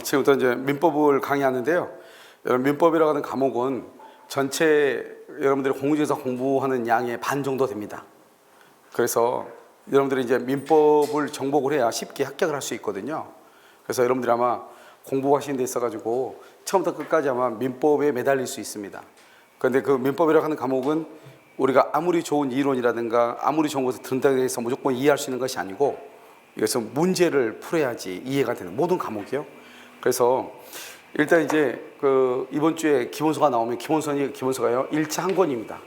지금부터 이제 민법을 강의하는데요. 여러분, 민법이라고 하는 과목은 전체 여러분들이 공중에서 공부하는 양의 반 정도 됩니다. 그래서 여러분들이 이제 민법을 정복을 해야 쉽게 합격을 할 수 있거든요. 그래서 여러분들이 아마 공부하시는 데 있어가지고 처음부터 끝까지 아마 민법에 매달릴 수 있습니다. 그런데 그 민법이라고 하는 과목은 우리가 아무리 좋은 이론이라든가 아무리 좋은 것을 듣는다고 해서 무조건 이해할 수 있는 것이 아니고 이것은 문제를 풀어야지 이해가 되는 모든 과목이요. 그래서 일단 이제 그 이번 주에 기본서가 나오면 기본서가요 1차 한 권입니다.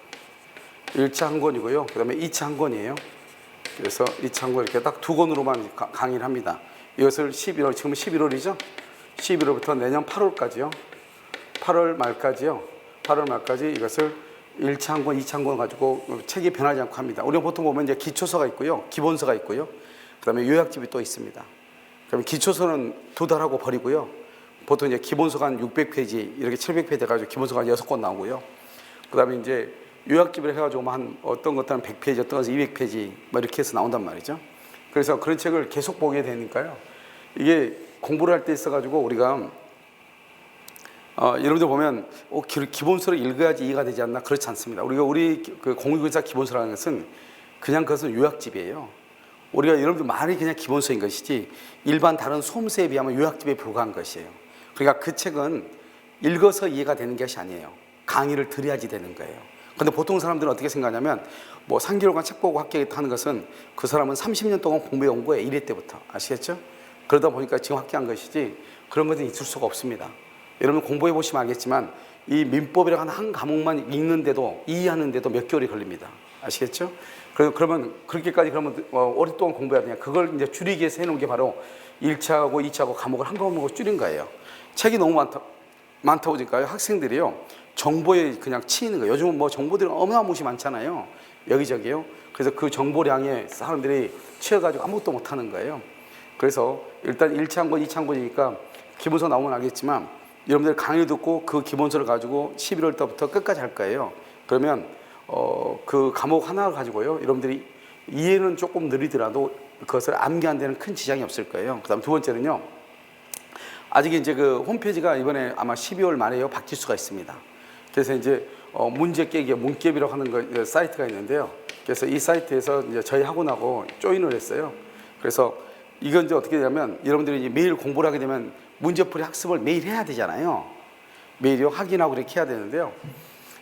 1차 한 권이고요. 그 다음에 2차 한 권이에요. 그래서 2차 한 권 이렇게 딱 두 권으로만 강의를 합니다. 이것을 11월, 지금 11월이죠? 11월부터 내년 8월까지요. 8월 말까지요. 8월 말까지 이것을 1차 한 권, 2차 한 권 가지고 책이 변하지 않고 합니다. 우리가 보통 보면 이제 기초서가 있고요. 기본서가 있고요. 그 다음에 요약집이 또 있습니다. 그럼 기초서는 2달 하고 버리고요. 보통 이제 기본서가 한 600페이지, 이렇게 700페이지 돼가지고 기본서가 한 6권 나오고요. 그 다음에 이제 요약집을 해가지고 한 어떤 것들은 100페이지, 어떤 것은 200페이지, 뭐 이렇게 해서 나온단 말이죠. 그래서 그런 책을 계속 보게 되니까요. 이게 공부를 할 때 있어가지고 우리가 여러분들 보면 기본서를 읽어야지 이해가 되지 않나? 그렇지 않습니다. 우리 그 공익의사 기본서라는 것은 그냥 그것은 요약집이에요. 우리가 여러분들 말이 그냥 기본서인 것이지 일반 다른 소음서에 비하면 요약집에 불과한 것이에요. 그러니까 그 책은 읽어서 이해가 되는 것이 아니에요. 강의를 들어야지 되는 거예요. 근데 보통 사람들은 어떻게 생각하냐면 뭐 3개월간 책 보고 합격하는 것은 그 사람은 30년 동안 공부해 온 거예요. 1회 때부터. 아시겠죠? 그러다 보니까 지금 합격한 것이지 그런 것은 있을 수가 없습니다. 여러분 공부해 보시면 알겠지만 이 민법이라는 한 과목만 읽는데도 이해하는데도 몇 개월이 걸립니다. 아시겠죠? 그러면 그렇게까지 그러면 오랫동안 공부해야 되냐? 그걸 이제 줄이기 위해서 해놓은 게 바로 1차하고 2차하고 과목을 한 과목으로 줄인 거예요. 책이 너무 많다 보니까요. 학생들이요. 정보에 그냥 치이는 거예요. 요즘은 뭐 정보들이 어마무시 많잖아요. 여기저기요. 그래서 그 정보량에 사람들이 치여가지고 아무것도 못하는 거예요. 그래서 일단 1차 한 권, 2차 한 권이니까 기본서 나오면 알겠지만 여러분들 강의 듣고 그 기본서를 가지고 11월 달부터 끝까지 할 거예요. 그러면 그 과목 하나 가지고요. 여러분들이 이해는 조금 느리더라도 그것을 암기하는 데는 큰 지장이 없을 거예요. 그 다음 두 번째는요. 아직 이제 그 홈페이지가 이번에 아마 12월 말에요. 바뀔 수가 있습니다. 그래서 이제 문제 깨기, 문깨비라고 하는 사이트가 있는데요. 그래서 이 사이트에서 이제 저희 학원하고 조인을 했어요. 그래서 이건 이제 어떻게 되냐면 여러분들이 이제 매일 공부를 하게 되면 문제풀이 학습을 매일 해야 되잖아요. 매일요 확인하고 이렇게 해야 되는데요.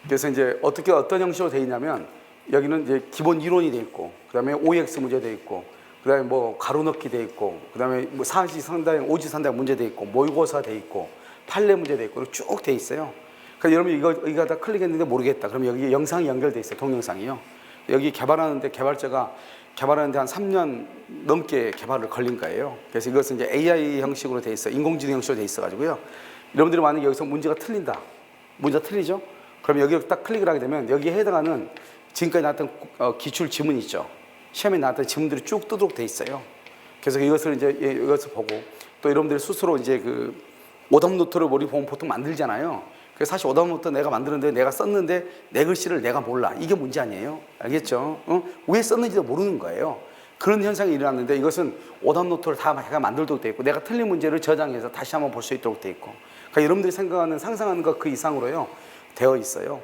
그래서 이제 어떤 형식으로 되어 있냐면 여기는 이제 기본 이론이 되어 있고, 그 다음에 OX 문제 되어 있고, 그 다음에 뭐 가로 넣기 되어 있고, 그 다음에 뭐 사지선다형, 오지선다형 문제 되어 있고, 모의고사 되어 있고, 판례 문제 되어 있고, 쭉 되어 있어요. 그러니까 여러분 이거 다 클릭했는데 모르겠다. 그러면 여기 영상이 연결되어 있어요. 동영상이요. 여기 개발하는데 개발자가 개발하는데 한 3년 넘게 개발을 걸린 거예요. 그래서 이것은 이제 AI 형식으로 돼 있어, 인공지능 형식으로 돼 있어 가지고요. 여러분들이 만약에 여기서 문제가 틀린다, 문제가 틀리죠? 그럼 여기 딱 클릭을 하게 되면 여기에 해당하는 지금까지 나왔던 기출 지문 있죠. 시험에 나왔던 지문들이 쭉 뜨도록 돼 있어요. 그래서 이것을 보고 또 여러분들이 스스로 이제 그 오답 노트를 우리 보면 보통 만들잖아요. 그래서 사실 오답 노트 내가 만드는데 내가 썼는데 내 글씨를 내가 몰라. 이게 문제 아니에요? 알겠죠? 왜 썼는지도 모르는 거예요. 그런 현상이 일어났는데 이것은 오답 노트를 다 내가 만들도록 돼 있고 내가 틀린 문제를 저장해서 다시 한번 볼 수 있도록 돼 있고 그러니까 여러분들이 생각하는 상상하는 것 그 이상으로요 되어 있어요.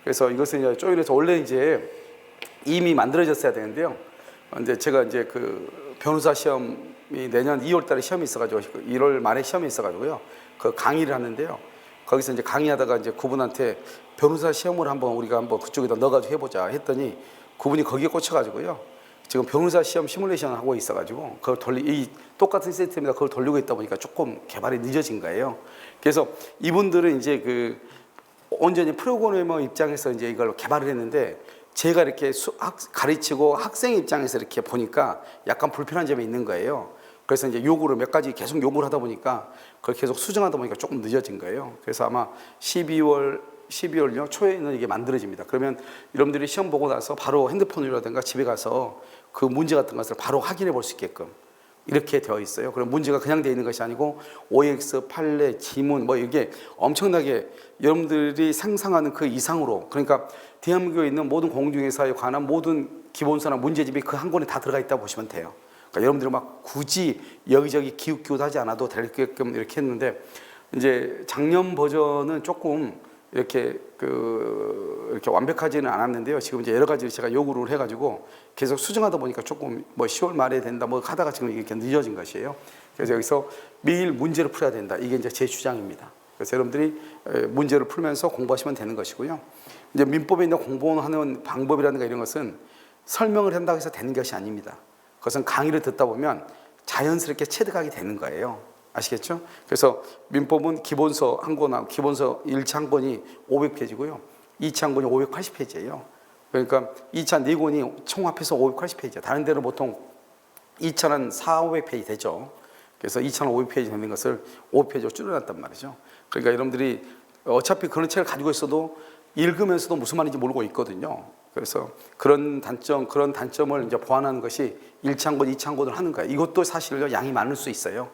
그래서 이것은 이제 조인해서 원래 이제 이미 만들어졌어야 되는데요. 이제 제가 이제 그 변호사 시험이 내년 2월 달에 시험이 있어가지고 1월 말에 시험이 있어가지고요. 그 강의를 하는데요. 거기서 이제 강의하다가 이제 그분한테 변호사 시험을 우리가 한번 그쪽에다 넣어가지고 해보자 했더니 그분이 거기에 꽂혀가지고요. 지금 변호사 시험 시뮬레이션 하고 있어가지고 이 똑같은 시스템에다 그걸 돌리고 있다 보니까 조금 개발이 늦어진 거예요. 그래서 이분들은 이제 그 온전히 프로그래머 입장에서 이제 이걸 개발을 했는데 제가 이렇게 가르치고 학생 입장에서 이렇게 보니까 약간 불편한 점이 있는 거예요. 그래서 이제 요구를 몇 가지 계속 요구를 하다 보니까 그걸 계속 수정하다 보니까 조금 늦어진 거예요. 그래서 아마 12월 초에는 이게 만들어집니다. 그러면 여러분들이 시험 보고 나서 바로 핸드폰이라든가 집에 가서 그 문제 같은 것을 바로 확인해 볼 수 있게끔 이렇게 되어 있어요. 그럼 문제가 그냥 되어 있는 것이 아니고 OX, 판례, 지문 뭐 이게 엄청나게 여러분들이 상상하는 그 이상으로 그러니까 대한민국에 있는 모든 공중회사에 관한 모든 기본서나 문제집이 그 한 권에 다 들어가 있다고 보시면 돼요. 그러니까 여러분들이 막 굳이 여기저기 기웃기웃 하지 않아도 되게끔 이렇게 했는데, 이제 작년 버전은 조금 이렇게 이렇게 완벽하지는 않았는데요. 지금 이제 여러 가지를 제가 요구를 해가지고 계속 수정하다 보니까 조금 뭐 10월 말에 된다 뭐 하다가 지금 이렇게 늦어진 것이에요. 그래서 여기서 매일 문제를 풀어야 된다. 이게 이제 제 주장입니다. 그래서 여러분들이 문제를 풀면서 공부하시면 되는 것이고요. 이제 민법에 있는 공부하는 방법이라든가 이런 것은 설명을 한다고 해서 되는 것이 아닙니다. 그것은 강의를 듣다 보면 자연스럽게 체득하게 되는 거예요. 아시겠죠? 그래서 민법은 기본서 한 권하고 기본서 1차 한 권이 500페이지고요. 2차 한 권이 580페이지예요. 그러니까 2차 4권이 총합해서 580페이지예요. 다른 데는 보통 2차는 400~500페이지 되죠. 그래서 2차는 500페이지 되는 것을 500페이지로 줄여놨단 말이죠. 그러니까 여러분들이 어차피 그런 책을 가지고 있어도 읽으면서도 무슨 말인지 모르고 있거든요. 그래서 그런 단점을 이제 보완하는 것이 1차 한 권, 2차 한 권을 하는 거예요. 이것도 사실 양이 많을 수 있어요.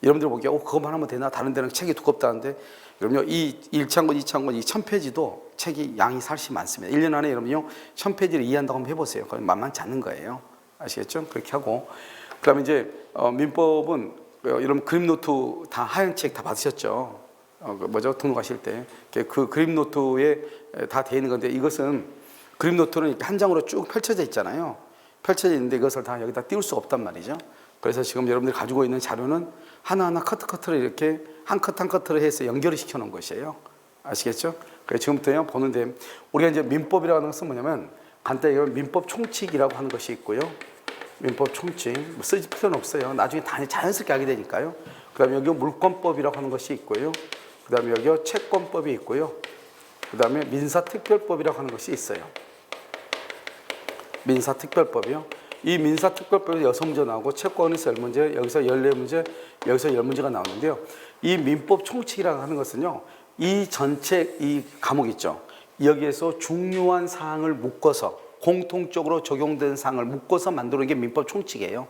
여러분들 보기에 그것만 하면 되나? 다른 데는 책이 두껍다는데, 여러분요, 이 1차 한 권, 2차 한 권, 이 1000페이지도 책이 양이 사실 많습니다. 1년 안에 여러분요, 1000페이지를 이해한다고 한번 해보세요. 그건 만만치 않는 거예요. 아시겠죠? 그렇게 하고, 그 다음에 이제 민법은 여러분 그림노트 다 하얀 책 다 받으셨죠? 등록하실 때. 그 그림노트에 다 돼 있는 건데, 이것은 그림노트는 이렇게 한 장으로 쭉 펼쳐져 있잖아요. 펼쳐져 있는데 이것을 다 여기다 띄울 수가 없단 말이죠. 그래서 지금 여러분들이 가지고 있는 자료는 하나하나 커트를 이렇게 한 컷 한 컷을 해서 연결을 시켜 놓은 것이에요. 아시겠죠? 그래서 지금부터요, 보는데, 우리가 이제 민법이라고 하는 것은 뭐냐면, 간단히 얘기하면 민법 총칙이라고 하는 것이 있고요. 민법 총칙, 뭐 쓰지 필요는 없어요. 나중에 자연스럽게 하게 되니까요. 그 다음에 여기 물권법이라고 하는 것이 있고요. 그 다음에 여기 채권법이 있고요. 그 다음에 민사특별법이라고 하는 것이 있어요. 민사특별법이요. 이 민사특별법에서 6문제 나오고, 채권에서 10문제, 여기서 14문제, 여기서 10문제가 나오는데요. 이 민법 총칙이라고 하는 것은요, 이 전체 이 과목 있죠. 여기에서 중요한 사항을 묶어서 공통적으로 적용되는 사항을 묶어서 만드는 게 민법 총칙이에요.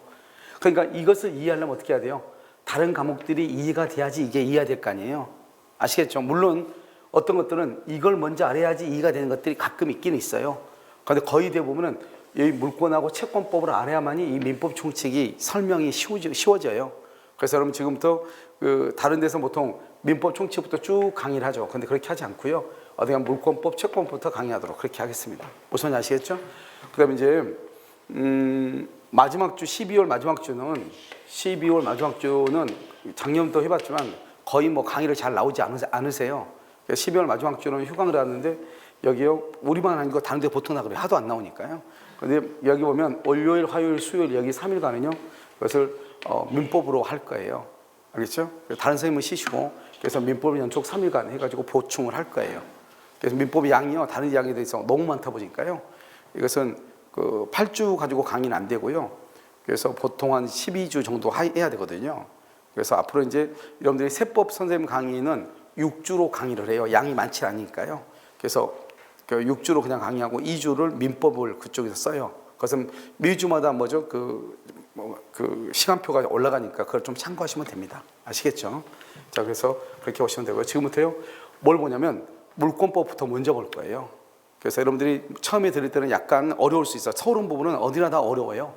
그러니까 이것을 이해하려면 어떻게 해야 돼요? 다른 과목들이 이해가 돼야지 이게 이해가 될 거 아니에요. 아시겠죠? 물론 어떤 것들은 이걸 먼저 알아야지 이해가 되는 것들이 가끔 있긴 있어요. 그런데 거의 대부분은 이 물권하고 채권법을 알아야만이 이 민법 총칙이 설명이 쉬워져요. 그래서 여러분 지금부터 다른 데서 보통 민법 총칙부터 쭉 강의를 하죠. 그런데 그렇게 하지 않고요. 어디 가면 물권법, 채권법부터 강의하도록 그렇게 하겠습니다. 무슨 아시겠죠? 그다음에 이제 마지막 주 12월 마지막 주는 작년부터 해봤지만 거의 뭐 강의를 잘 나오지 않으세요. 12월 마지막 주는 휴강을 하는데 여기요 우리만 아니고 다른 데 보통 나 그래요. 하도 안 나오니까요. 근데 여기 보면 월요일, 화요일, 수요일 여기 3일간은요 그것을 민법으로 할 거예요. 알겠죠? 다른 선생님은 쉬시고 그래서 민법을 연속 3일간 해가지고 보충을 할 거예요. 그래서 민법의 양이요 다른 양에 대해서 너무 많다 보니까요 이것은 8주 가지고 강의는 안 되고요. 그래서 보통 한 12주 정도 해야 되거든요. 그래서 앞으로 이제 여러분들이 세법 선생님 강의는 6주로 강의를 해요. 양이 많지 않으니까요. 그래서 6주로 그냥 강의하고 2주를 민법을 그쪽에서 써요. 그것은 매주마다 시간표가 올라가니까 그걸 좀 참고하시면 됩니다. 아시겠죠? 자, 그래서 그렇게 보시면 되고요. 지금부터요, 뭘 보냐면 물권법부터 먼저 볼 거예요. 그래서 여러분들이 처음에 들을 때는 약간 어려울 수 있어요. 서론 부분은 어디나 다 어려워요.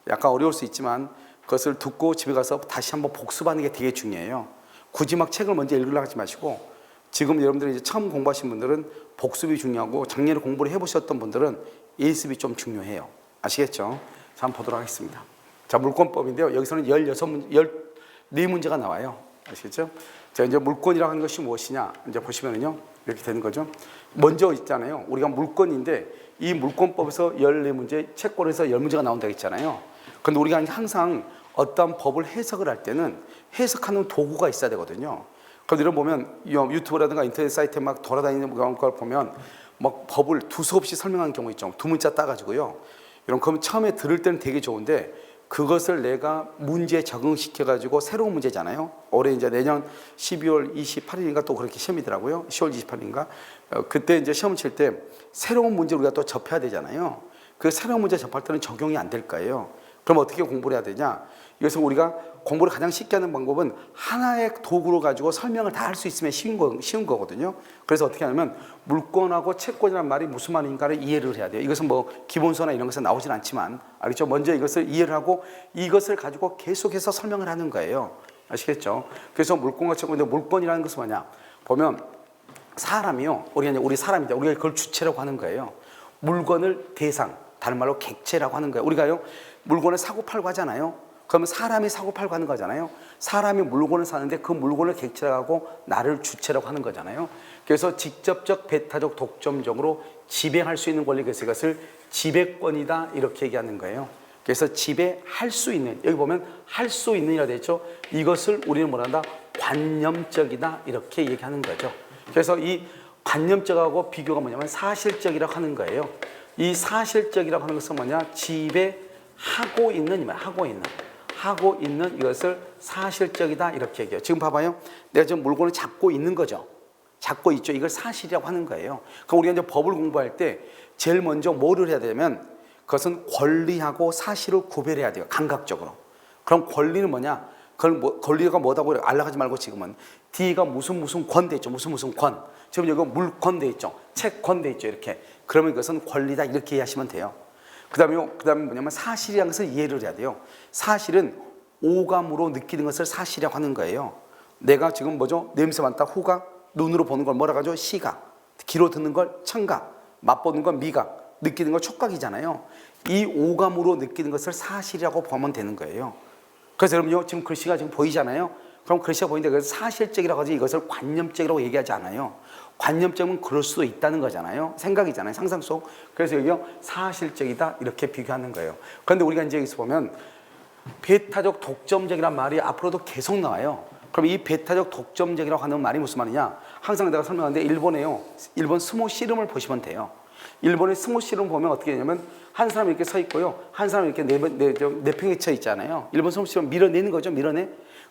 약간 어려울 수 있지만 그것을 듣고 집에 가서 다시 한번 복습하는 게 되게 중요해요. 굳이 막 책을 먼저 읽으려고 하지 마시고 지금 여러분들이 이제 처음 공부하신 분들은 복습이 중요하고 작년에 공부를 해보셨던 분들은 예습이 좀 중요해요. 아시겠죠? 자, 한번 보도록 하겠습니다. 자, 물권법인데요. 여기서는 14문제가 나와요. 아시겠죠? 자, 이제 물권이라고 하는 것이 무엇이냐? 이제 보시면은요, 이렇게 되는 거죠. 먼저 있잖아요. 우리가 물권인데 이 물권법에서 14문제, 채권에서 10문제가 나온다고 했잖아요. 그런데 우리가 항상 어떤 법을 해석을 할 때는 해석하는 도구가 있어야 되거든요. 그런데 이런 보면 유튜브라든가 인터넷 사이트에 막 돌아다니는 걸 보면 막 법을 두서없이 설명하는 경우 있죠. 두 문자 따가지고요. 이런 그러면 처음에 들을 때는 되게 좋은데 그것을 내가 문제에 적응시켜가지고 새로운 문제잖아요. 올해 이제 내년 12월 28일인가 또 그렇게 시험이더라고요. 10월 28일인가. 그때 이제 시험 칠 때 새로운 문제 우리가 또 접해야 되잖아요. 그 새로운 문제 접할 때는 적용이 안 될 거예요. 그럼 어떻게 공부를 해야 되냐? 이것은 우리가 공부를 가장 쉽게 하는 방법은 하나의 도구로 가지고 설명을 다 할 수 있으면 쉬운 거거든요. 그래서 어떻게 하냐면 물권하고 채권이라는 말이 무슨 말인가를 이해를 해야 돼요. 이것은 뭐 기본서나 이런 것에 나오진 않지만 알겠죠? 먼저 이것을 이해를 하고 이것을 가지고 계속해서 설명을 하는 거예요. 아시겠죠? 그래서 물권과 채권인데 물권이라는 것은 뭐냐? 보면 사람이요. 우리 사람이다. 우리가 그걸 주체라고 하는 거예요. 물건을 대상, 다른 말로 객체라고 하는 거예요. 우리가요. 물건을 사고 팔고 하잖아요. 그러면 사람이 사고 팔고 하는 거잖아요. 사람이 물건을 사는데 그 물건을 객체라고 하고 나를 주체라고 하는 거잖아요. 그래서 직접적, 배타적, 독점적으로 지배할 수 있는 권리가 있어요. 이것을 지배권이다 이렇게 얘기하는 거예요. 그래서 지배할 수 있는, 여기 보면 할 수 있는이라 되어 있죠. 이것을 우리는 뭐란다? 관념적이다 이렇게 얘기하는 거죠. 그래서 이 관념적하고 비교가 뭐냐면 사실적이라고 하는 거예요. 이 사실적이라고 하는 것은 뭐냐? 지배하고 있는, 하고 있는 이것을 사실적이다 이렇게 얘기해요. 지금 봐봐요. 내가 지금 물건을 잡고 있는 거죠. 잡고 있죠. 이걸 사실이라고 하는 거예요. 그럼 우리가 이제 법을 공부할 때 제일 먼저 뭐를 해야 되냐면 그것은 권리하고 사실을 구별해야 돼요. 감각적으로. 그럼 권리는 뭐냐? 권리가 뭐다고 알아가지 말고 지금은 D가 무슨 권 돼 있죠. 무슨 권. 지금 여기 물권 돼 있죠. 채권 돼 있죠. 이렇게. 그러면 이것은 권리다 이렇게 이해하시면 돼요. 그다음에 뭐냐면 사실이라는 것을 이해를 해야 돼요. 사실은 오감으로 느끼는 것을 사실이라고 하는 거예요. 내가 지금 뭐죠? 냄새 맡다 후각, 눈으로 보는 걸 뭐라고 하죠? 시각, 귀로 듣는 걸 청각, 맛보는 건 미각, 느끼는 걸 촉각이잖아요. 이 오감으로 느끼는 것을 사실이라고 보면 되는 거예요. 그래서 여러분요, 지금 글씨가 지금 보이잖아요. 그럼 글씨가 보이는데 그것을 사실적이라고 하지 이것을 관념적이라고 얘기하지 않아요. 관념적은 그럴 수도 있다는 거잖아요. 생각이잖아요. 상상 속. 그래서 여기요 사실적이다 이렇게 비교하는 거예요. 그런데 우리가 이제 여기서 보면 배타적 독점적이란 말이 앞으로도 계속 나와요. 그럼 이 배타적 독점적이라고 하는 말이 무슨 말이냐? 항상 내가 설명하는데 일본 스모 씨름을 보시면 돼요. 일본의 스모 씨름 보면 어떻게 되냐면 한 사람이 이렇게 서 있고요. 한 사람이 이렇게 내팽개 쳐 있잖아요. 일본 스모 씨름 밀어내는 거죠.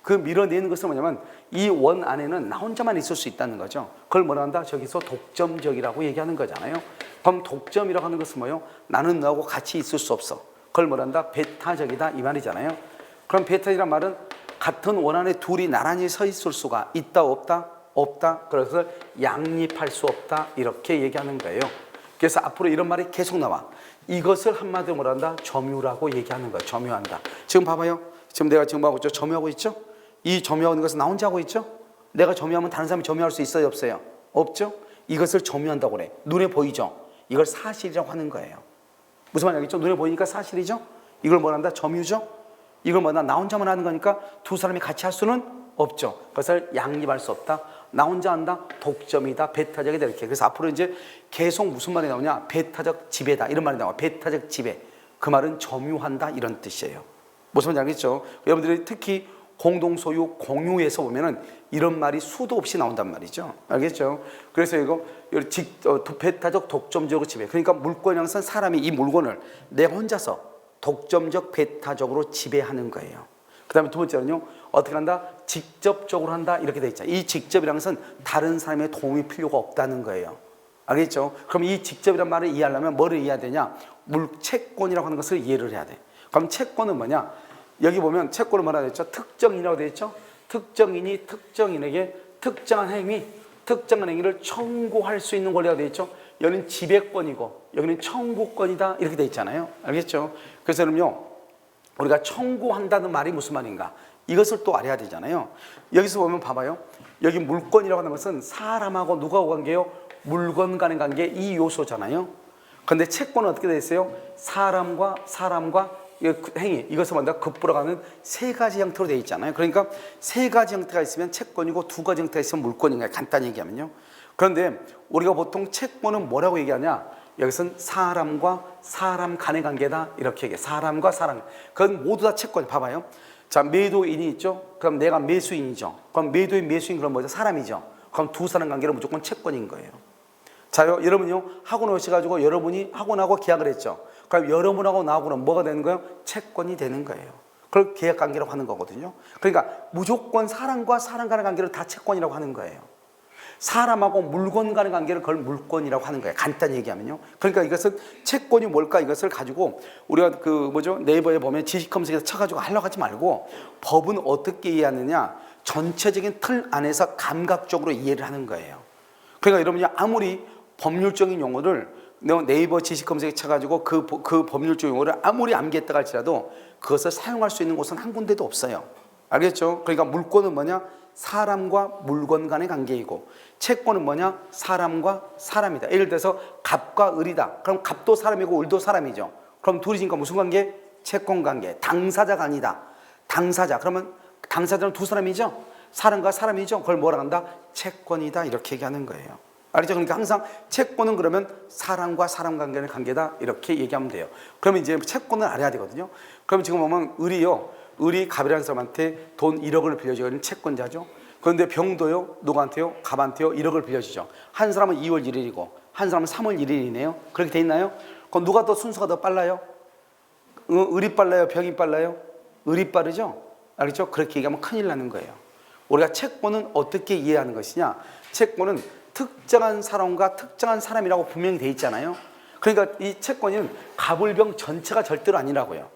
그 밀어내는 것은 뭐냐면 이 원 안에는 나 혼자만 있을 수 있다는 거죠. 그걸 뭐라 한다? 저기서 독점적이라고 얘기하는 거잖아요. 그럼 독점이라고 하는 것은 뭐예요? 나는 너하고 같이 있을 수 없어. 그걸 뭐라 한다? 배타적이다 이 말이잖아요. 그럼 배타적이란 말은 같은 원 안에 둘이 나란히 서 있을 수가 있다 없다? 없다. 그래서 양립할 수 없다 이렇게 얘기하는 거예요. 그래서 앞으로 이런 말이 계속 나와. 이것을 한마디로 뭐라 한다? 점유라고 얘기하는 거예요. 점유한다. 지금 봐봐요. 지금 내가 지금 하고 있죠? 점유하고 있죠? 이 점유하는 것은 나 혼자 하고 있죠? 내가 점유하면 다른 사람이 점유할 수 있어요? 없어요? 없죠? 이것을 점유한다고 그래. 눈에 보이죠? 이걸 사실이라고 하는 거예요. 무슨 말인지 알겠죠? 눈에 보이니까 사실이죠? 이걸 뭐라 한다? 점유죠? 이걸 뭐라 나 혼자만 하는 거니까 두 사람이 같이 할 수는 없죠. 그것을 양립할 수 없다. 나 혼자 한다. 독점이다. 배타적이다. 이렇게. 그래서 앞으로 이제 계속 무슨 말이 나오냐? 배타적 지배다. 이런 말이 나와. 배타적 지배. 그 말은 점유한다. 이런 뜻이에요. 무슨 말인지 알겠죠? 여러분들이 특히 공동소유, 공유에서 보면은 이런 말이 수도 없이 나온단 말이죠. 알겠죠? 그래서 이거 배타적 독점적으로 지배. 그러니까 물권이라는 것은 사람이 이 물건을 내가 혼자서 독점적 배타적으로 지배하는 거예요. 그 다음에 두 번째는요, 어떻게 한다? 직접적으로 한다. 이렇게 돼 있죠. 이 직접이라는 것은 다른 사람의 도움이 필요가 없다는 거예요. 알겠죠? 그럼 이 직접이라는 말을 이해하려면 뭐를 이해해야 되냐? 채권이라고 하는 것을 이해를 해야 돼. 그럼 채권은 뭐냐? 여기 보면 채권을 뭐라 되어 있죠? 특정인이라고 되어 있죠? 특정인이 특정인에게 특정한 행위를 청구할 수 있는 권리가 되어 있죠? 여기는 지배권이고 여기는 청구권이다 이렇게 되어 있잖아요. 알겠죠? 그래서 그럼요, 우리가 청구한다는 말이 무슨 말인가? 이것을 또 알아야 되잖아요. 여기서 보면 봐봐요. 여기 물권이라고 하는 것은 사람하고 누가 관계요? 물건 간의 관계 이 요소잖아요. 그런데 채권은 어떻게 되어 있어요? 사람과 행위, 이것을 먼저 급불어가는 세 가지 형태로 되어 있잖아요. 그러니까 세 가지 형태가 있으면 채권이고 두 가지 형태가 있으면 물권인 거예요. 간단히 얘기하면요. 그런데 우리가 보통 채권은 뭐라고 얘기하냐? 여기서는 사람과 사람 간의 관계다 이렇게 얘기해. 사람과 사람. 그건 모두 다 채권. 봐봐요. 자, 매도인이 있죠. 그럼 내가 매수인이죠. 그럼 매수인 그럼 뭐죠? 사람이죠. 그럼 두 사람 관계는 무조건 채권인 거예요. 자, 여러분요 학원 오셔가지고 여러분이 학원하고 계약을 했죠. 그럼 여러분하고 나하고는 뭐가 되는 거예요? 채권이 되는 거예요. 그걸 계약관계라고 하는 거거든요. 그러니까 무조건 사람과 사람 간의 관계를 다 채권이라고 하는 거예요. 사람하고 물건 간의 관계를 그걸 물건이라고 하는 거예요. 간단히 얘기하면요. 그러니까 이것은 채권이 뭘까 이것을 가지고 우리가 네이버에 보면 지식 검색에서 쳐가지고 하려고 하지 말고 법은 어떻게 이해하느냐 전체적인 틀 안에서 감각적으로 이해를 하는 거예요. 그러니까 여러분이 아무리 법률적인 용어를 네이버 지식 검색에 쳐가지고 그 법률적 용어를 아무리 암기했다 할지라도 그것을 사용할 수 있는 곳은 한 군데도 없어요. 알겠죠? 그러니까 물건은 뭐냐? 사람과 물건 간의 관계이고 채권은 뭐냐? 사람과 사람이다. 예를 들어서 갑과 을이다. 그럼 갑도 사람이고 을도 사람이죠. 그럼 둘이니까 무슨 관계? 채권 관계. 당사자가 아니다. 당사자. 그러면 당사자는 두 사람이죠. 사람과 사람이죠. 그걸 뭐라 한다? 채권이다. 이렇게 얘기하는 거예요. 알죠? 그러니까 항상 채권은 그러면 사람과 사람 관계의 관계다. 이렇게 얘기하면 돼요. 그러면 이제 채권을 알아야 되거든요. 그럼 지금 보면 을이 갑이라는 사람한테 돈 1억을 빌려주는 채권자죠. 그런데 병도요, 누구한테요? 갑한테요, 1억을 빌려주죠. 한 사람은 2월 1일이고, 한 사람은 3월 1일이네요. 그렇게 돼 있나요? 그럼 누가 더 순서가 더 빨라요? 을이 빨라요? 병이 빨라요? 을이 빠르죠? 알겠죠? 그렇게 얘기하면 큰일 나는 거예요. 우리가 채권은 어떻게 이해하는 것이냐? 채권은 특정한 사람과 특정한 사람이라고 분명히 돼 있잖아요. 그러니까 이 채권은 갑을병 전체가 절대로 아니라고요.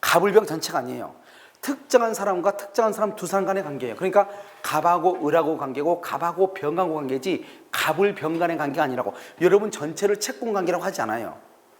갑을병 전체가 아니에요. 특정한 사람과 특정한 사람 두 사람 간의 관계예요. 그러니까 갑하고 을하고 관계고 갑하고 병하고 관계지 갑을 병 간의 관계가 아니라고. 여러분 전체를 채권 관계라고 하지 않아요.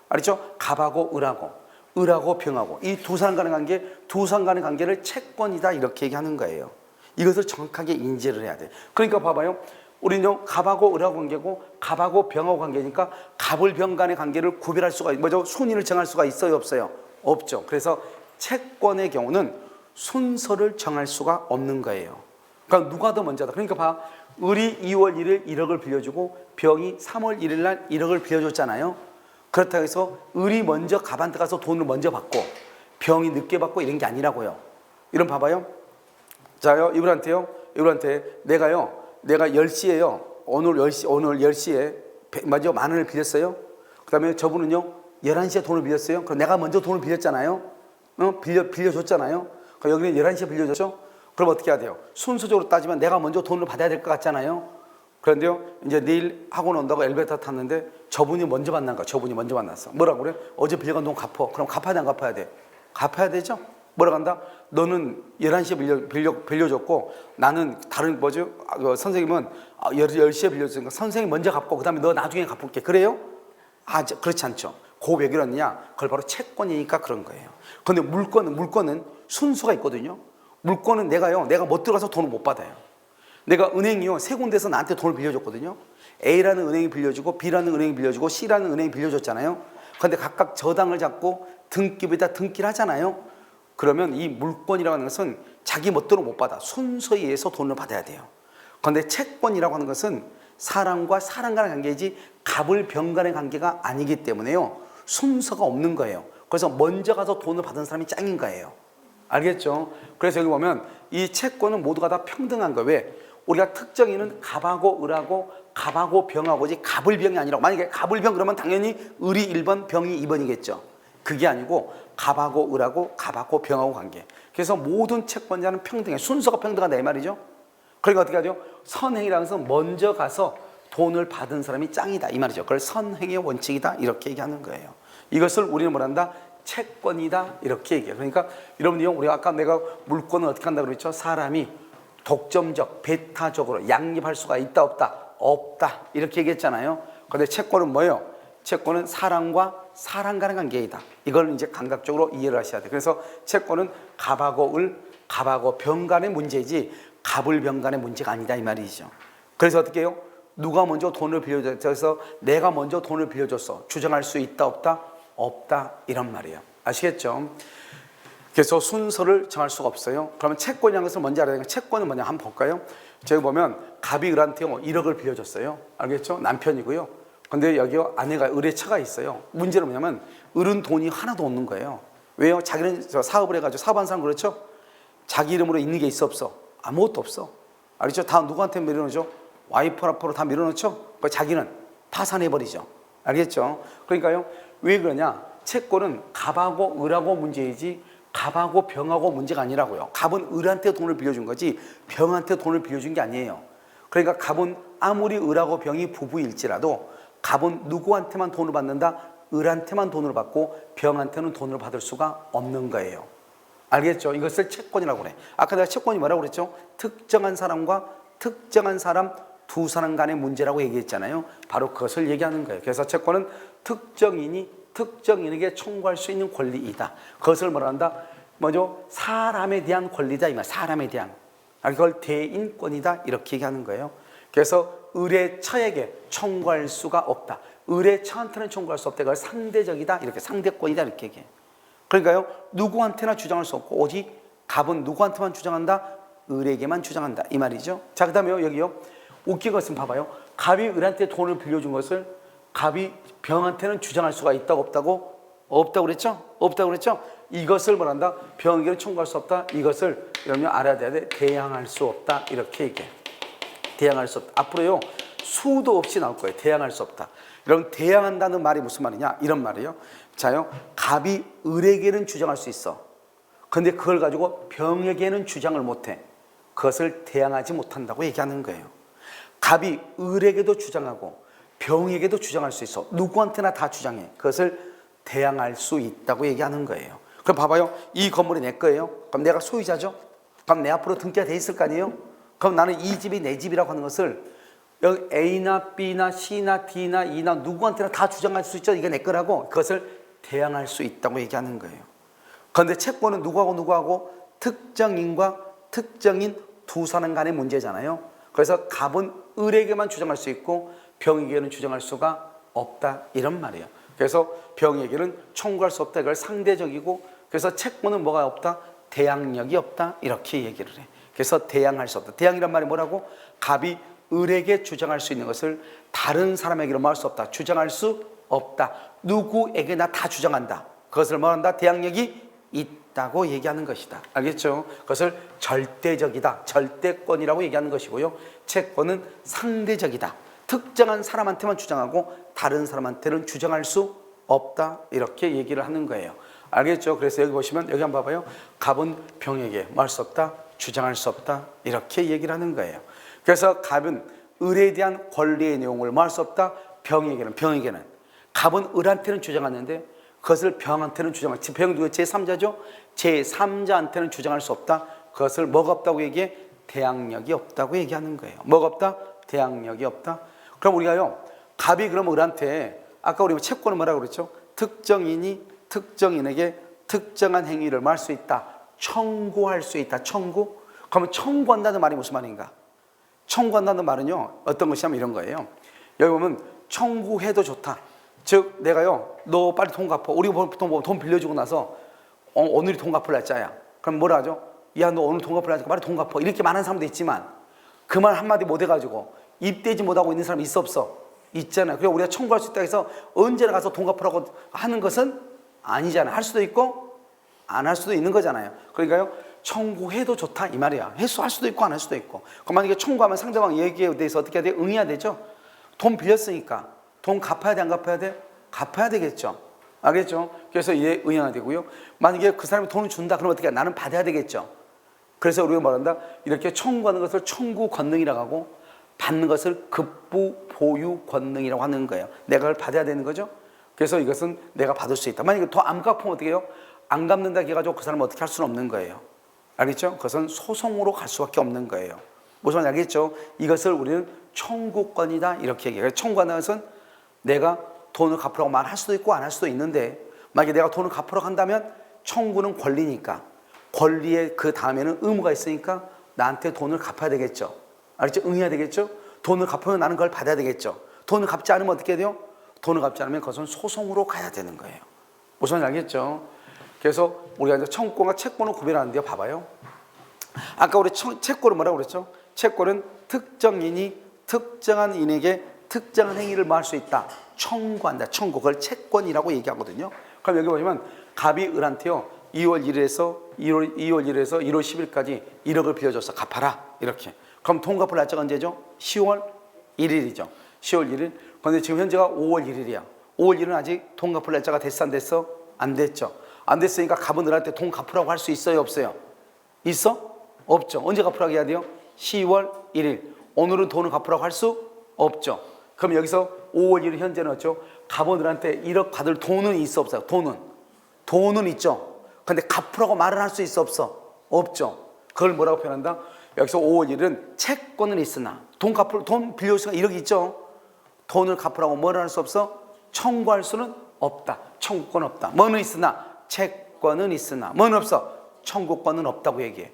알죠? 갑하고 을하고 병하고 이 두 사람 간의 관계, 두 사람 간의 관계를 채권이다 이렇게 얘기하는 거예요. 이것을 정확하게 인지를 해야 돼요. 그러니까 봐봐요. 우리는 갑하고 을하고 관계고 갑하고 병하고 관계니까 갑을 병 간의 관계를 구별할 수가 뭐죠? 순위를 정할 수가 있어요, 없어요? 없죠. 그래서 채권의 경우는 순서를 정할 수가 없는 거예요. 그러니까 누가 더 먼저다. 그러니까 봐. 을이 2월 1일 1억을 빌려주고 병이 3월 1일 날 1억을 빌려줬잖아요. 그렇다고 해서 을이 먼저 갑한테 가서 돈을 먼저 받고 병이 늦게 받고 이런 게 아니라고요. 이런 봐봐요. 자요, 이분한테 내가 10시에요. 오늘 10시에 먼저 만 원을 빌렸어요. 그 다음에 저분은요, 11시에 돈을 빌렸어요. 그럼 내가 먼저 돈을 빌렸잖아요. 빌려줬잖아요. 그럼 여기는 11시에 빌려줬죠. 그럼 어떻게 해야 돼요? 순서적으로 따지면 내가 먼저 돈을 받아야 될 것 같잖아요. 그런데요, 이제 내일 학원 온다고 엘리베이터 탔는데 저분이 먼저 만난 거야. 저분이 먼저 만났어. 뭐라고 그래? 어제 빌려간 돈 갚어. 그럼 갚아야 돼, 안 갚아야 돼? 갚아야 되죠? 뭐라고 한다? 너는 11시에 빌려줬고 나는 다른 선생님은 10시에 빌려줬으니까 선생님이 먼저 갚고 그 다음에 너 나중에 갚을게. 그래요? 그렇지 않죠. 왜 그러느냐? 그걸 바로 채권이니까 그런 거예요. 그런데 물건은 순서가 있거든요. 물건은 내가 못 들어가서 돈을 못 받아요. 내가 은행이요, 세 군데서 나한테 돈을 빌려줬거든요. A라는 은행이 빌려주고 B라는 은행이 빌려주고 C라는 은행이 빌려줬잖아요. 그런데 각각 저당을 잡고 등기부에다 등기를 하잖아요. 그러면 이 물건이라고 하는 것은 자기 멋대로 못 받아. 순서에 의해서 돈을 받아야 돼요. 그런데 채권이라고 하는 것은 사람과 사람 간의 관계이지 갑을 병 간의 관계가 아니기 때문에요. 순서가 없는 거예요. 그래서 먼저 가서 돈을 받은 사람이 짱인 거예요. 알겠죠? 그래서 여기 보면 이 채권은 모두가 다 평등한 거예요. 왜? 우리가 특정인은 갑하고 을하고 갑하고 병하고지 갑을 병이 아니라고. 만약에 갑을 병 그러면 당연히 을이 1번 병이 2번이겠죠. 그게 아니고 갑하고 을하고 갑하고 병하고 관계. 그래서 모든 채권자는 평등해. 순서가 평등하다 이 말이죠. 그러니까 어떻게 하죠? 선행이라는 것은 먼저 가서 돈을 받은 사람이 짱이다 이 말이죠. 그걸 선행의 원칙이다 이렇게 얘기하는 거예요. 이것을 우리는 뭐란다? 채권이다 이렇게 얘기해요. 그러니까 여러분이 우리가 아까 내가 물건을 어떻게 한다고 그랬죠? 사람이 독점적, 배타적으로 양립할 수가 있다 없다? 없다 이렇게 얘기했잖아요. 그런데 채권은 뭐예요? 채권은 사람과 사람 간의 관계이다. 이걸 이제 감각적으로 이해를 하셔야 돼요. 그래서 채권은 갑하고 을, 갑하고 병 간의 문제이지 갑을 병 간의 문제가 아니다 이 말이죠. 그래서 어떻게 해요? 누가 먼저 돈을 빌려줘서 내가 먼저 돈을 빌려줬어. 주장할 수 있다 없다? 없다 이런 말이에요. 아시겠죠? 그래서 순서를 정할 수가 없어요. 그러면 채권이라는 것을 먼저 알아야 되니까 채권은 뭐냐 한번 볼까요? 저기 보면 갑이 을한테 1억을 빌려줬어요. 알겠죠? 남편이고요. 근데 여기 아내가 을의 처가 있어요. 문제는 뭐냐면 을은 돈이 하나도 없는 거예요. 왜요? 자기는 사업을 해가지고 사업하는 사람 그렇죠? 자기 이름으로 있는 게 있어 없어? 아무것도 없어. 알겠죠? 다 누구한테 밀어넣죠? 와이프 앞으로 다 밀어넣죠? 자기는 파산해버리죠. 알겠죠? 그러니까요. 왜 그러냐? 채권은 갑하고 을하고 문제이지 갑하고 병하고 문제가 아니라고요. 갑은 을한테 돈을 빌려준 거지 병한테 돈을 빌려준 게 아니에요. 그러니까 갑은 아무리 을하고 병이 부부일지라도 갑은 누구한테만 돈을 받는다? 을한테만 돈을 받고 병한테는 돈을 받을 수가 없는 거예요. 알겠죠? 이것을 채권이라고 그래. 아까 내가 채권이 뭐라고 그랬죠? 특정한 사람과 특정한 사람 두 사람 간의 문제라고 얘기했잖아요. 바로 그것을 얘기하는 거예요. 그래서 채권은 특정인이 특정인에게 청구할 수 있는 권리이다. 그것을 뭐라 한다? 뭐죠? 사람에 대한 권리다 이 말. 사람에 대한. 그걸 대인권이다 이렇게 얘기하는 거예요. 그래서 을의 처에게 청구할 수가 없다. 을의 처한테는 청구할 수 없다. 그걸 상대적이다 이렇게 상대권이다 이렇게 얘기해. 그러니까요 누구한테나 주장할 수 없고 오직 갑은 누구한테만 주장한다? 을에게만 주장한다 이 말이죠. 자 그다음에요 여기요 웃긴 것은 봐봐요. 갑이 을한테 돈을 빌려준 것을 갑이 병한테는 주장할 수가 있다고 없다고? 없다고 그랬죠? 없다고 그랬죠? 이것을 뭐란다? 병에게는 청구할 수 없다. 이것을 여러분이 알아야 돼. 대항할 수 없다 이렇게 얘기해. 대항할 수 없다. 앞으로요 수도 없이 나올 거예요. 대항할 수 없다. 여러분 대항한다는 말이 무슨 말이냐? 이런 말이에요. 자요 갑이 을에게는 주장할 수 있어. 근데 그걸 가지고 병에게는 주장을 못해. 그것을 대항하지 못한다고 얘기하는 거예요. 갑이 을에게도 주장하고 병에게도 주장할 수 있어. 누구한테나 다 주장해. 그것을 대항할 수 있다고 얘기하는 거예요. 그럼 봐봐요. 이 건물이 내 거예요. 그럼 내가 소유자죠. 그럼 내 앞으로 등기가 돼 있을 거 아니에요. 그럼 나는 이 집이 내 집이라고 하는 것을 여기 A나 B나 C나 D나 E나 누구한테나 다 주장할 수 있죠. 이게 내 거라고. 그것을 대항할 수 있다고 얘기하는 거예요. 그런데 채권은 누구하고 특정인과 특정인 두 사람 간의 문제잖아요. 그래서 갑은 을에게만 주장할 수 있고 병에게는 주장할 수가 없다 이런 말이에요. 그래서 병에게는 청구할 수 없다. 이걸 상대적이고 그래서 채권은 뭐가 없다? 대항력이 없다 이렇게 얘기를 해. 그래서 대항할 수 없다. 대항이란 말이 뭐라고? 갑이 을에게 주장할 수 있는 것을 다른 사람에게로 말할 수 없다. 주장할 수 없다. 누구에게나 다 주장한다. 그것을 말한다. 대항력이 있다고 얘기하는 것이다. 알겠죠? 그것을 절대적이다. 절대권이라고 얘기하는 것이고요. 채권은 상대적이다. 특정한 사람한테만 주장하고 다른 사람한테는 주장할 수 없다. 이렇게 얘기를 하는 거예요. 알겠죠? 그래서 여기 보시면 여기 한번 봐봐요. 갑은 병에게 말할 수 없다. 주장할 수 없다. 이렇게 얘기를 하는 거예요. 그래서 갑은 을에 대한 권리의 내용을 말할 수 없다. 병에게는 갑은 을한테는 주장하는데 그것을 병한테는 주장할. 병은 누구? 제3자죠. 제3자한테는 주장할 수 없다. 그것을 뭐가 없다고 얘기해? 대항력이 없다고 얘기하는 거예요. 뭐가 없다? 대항력이 없다. 그럼 우리가요 갑이 그럼 을한테 아까 우리 채권은 뭐라고 그랬죠? 특정인이 특정인에게 특정한 행위를 말할 수 있다. 청구할 수 있다. 청구? 그러면 청구한다는 말이 무슨 말인가? 청구한다는 말은요 어떤 것이냐면 이런 거예요. 여기 보면 청구해도 좋다. 즉 내가요 너 빨리 돈 갚아. 우리 돈 빌려주고 나서 오늘이 돈 갚을 날짜야. 그럼 뭐라 하죠? 야 너 오늘 돈 갚을 날짜니까 빨리 돈 갚아. 이렇게 말하는 사람도 있지만 그 말 한마디 못 해가지고 입대지 못하고 있는 사람이 있어 없어? 있잖아요. 그래서 우리가 청구할 수 있다 해서 언제나 가서 돈 갚으라고 하는 것은 아니잖아요. 할 수도 있고 안 할 수도 있는 거잖아요. 그러니까요 청구해도 좋다 이 말이야. 할 수도 있고 안 할 수도 있고. 그럼 만약에 청구하면 상대방 얘기에 대해서 어떻게 해야 돼? 응해야 되죠. 돈 빌렸으니까 돈 갚아야 돼 안 갚아야 돼? 갚아야 되겠죠. 알겠죠? 그래서 얘 응해야 되고요. 만약에 그 사람이 돈을 준다 그러면 어떻게 해? 나는 받아야 되겠죠. 그래서 우리가 말한다. 이렇게 청구하는 것을 청구 권능이라고 하고 받는 것을 급부 보유 권능이라고 하는 거예요. 내가 그걸 받아야 되는 거죠. 그래서 이것은 내가 받을 수 있다. 만약에 더 안 갚으면 어떻게 해요? 안 갚는다 해가지고 그 사람은 어떻게 할 수는 없는 거예요. 알겠죠? 그것은 소송으로 갈 수밖에 없는 거예요. 무슨 말인지 알겠죠? 이것을 우리는 청구권이다 이렇게 얘기해요. 청구하는 것은 내가 돈을 갚으라고 말할 수도 있고 안 할 수도 있는데 만약에 내가 돈을 갚으라고 한다면 청구는 권리니까 권리의 그 다음에는 의무가 있으니까 나한테 돈을 갚아야 되겠죠. 알겠죠? 응해야 되겠죠? 돈을 갚으면 나는 그걸 받아야 되겠죠. 돈을 갚지 않으면 어떻게 돼요? 돈을 갚지 않으면 그것은 소송으로 가야 되는 거예요. 무슨 말인지 알겠죠? 그래서 우리가 이제 청구권과 채권을 구별하는데요. 봐봐요. 아까 우리 채권은 뭐라고 그랬죠? 채권은 특정인이 특정한 인에게 특정한 행위를 말할 수 있다. 청구한다. 청구. 그걸 채권이라고 얘기하거든요. 그럼 여기 보시면 갑이 을한테요. 2월 1일에서 1월 10일까지 1억을 빌려줬어. 갚아라. 이렇게. 그럼 돈 갚을 날짜가 언제죠? 10월 1일이죠. 10월 1일. 그런데 지금 현재가 5월 1일이야. 5월 1일은 아직 돈 갚을 날짜가 됐어? 안 됐어? 안 됐죠. 안 됐으니까 갑은 을한테 돈 갚으라고 할 수 있어요? 없어요? 있어? 없죠. 언제 갚으라고 해야 돼요? 10월 1일. 오늘은 돈을 갚으라고 할 수 없죠. 그럼 여기서 5월 1일 현재는 어쩌? 가보들한테 1억 받을 돈은 있어 없어요? 돈은 있죠. 근데 갚으라고 말을 할 수 있어 없어? 없죠. 그걸 뭐라고 표현한다? 여기서 5월 1일은 채권은 있으나 돈 빌려올 수가 1억이 있죠. 돈을 갚으라고 뭐를 할 수 없어? 청구할 수는 없다. 청구권 없다. 뭐는 있으나? 채권은 있으나 뭐는 없어? 청구권은 없다고 얘기해.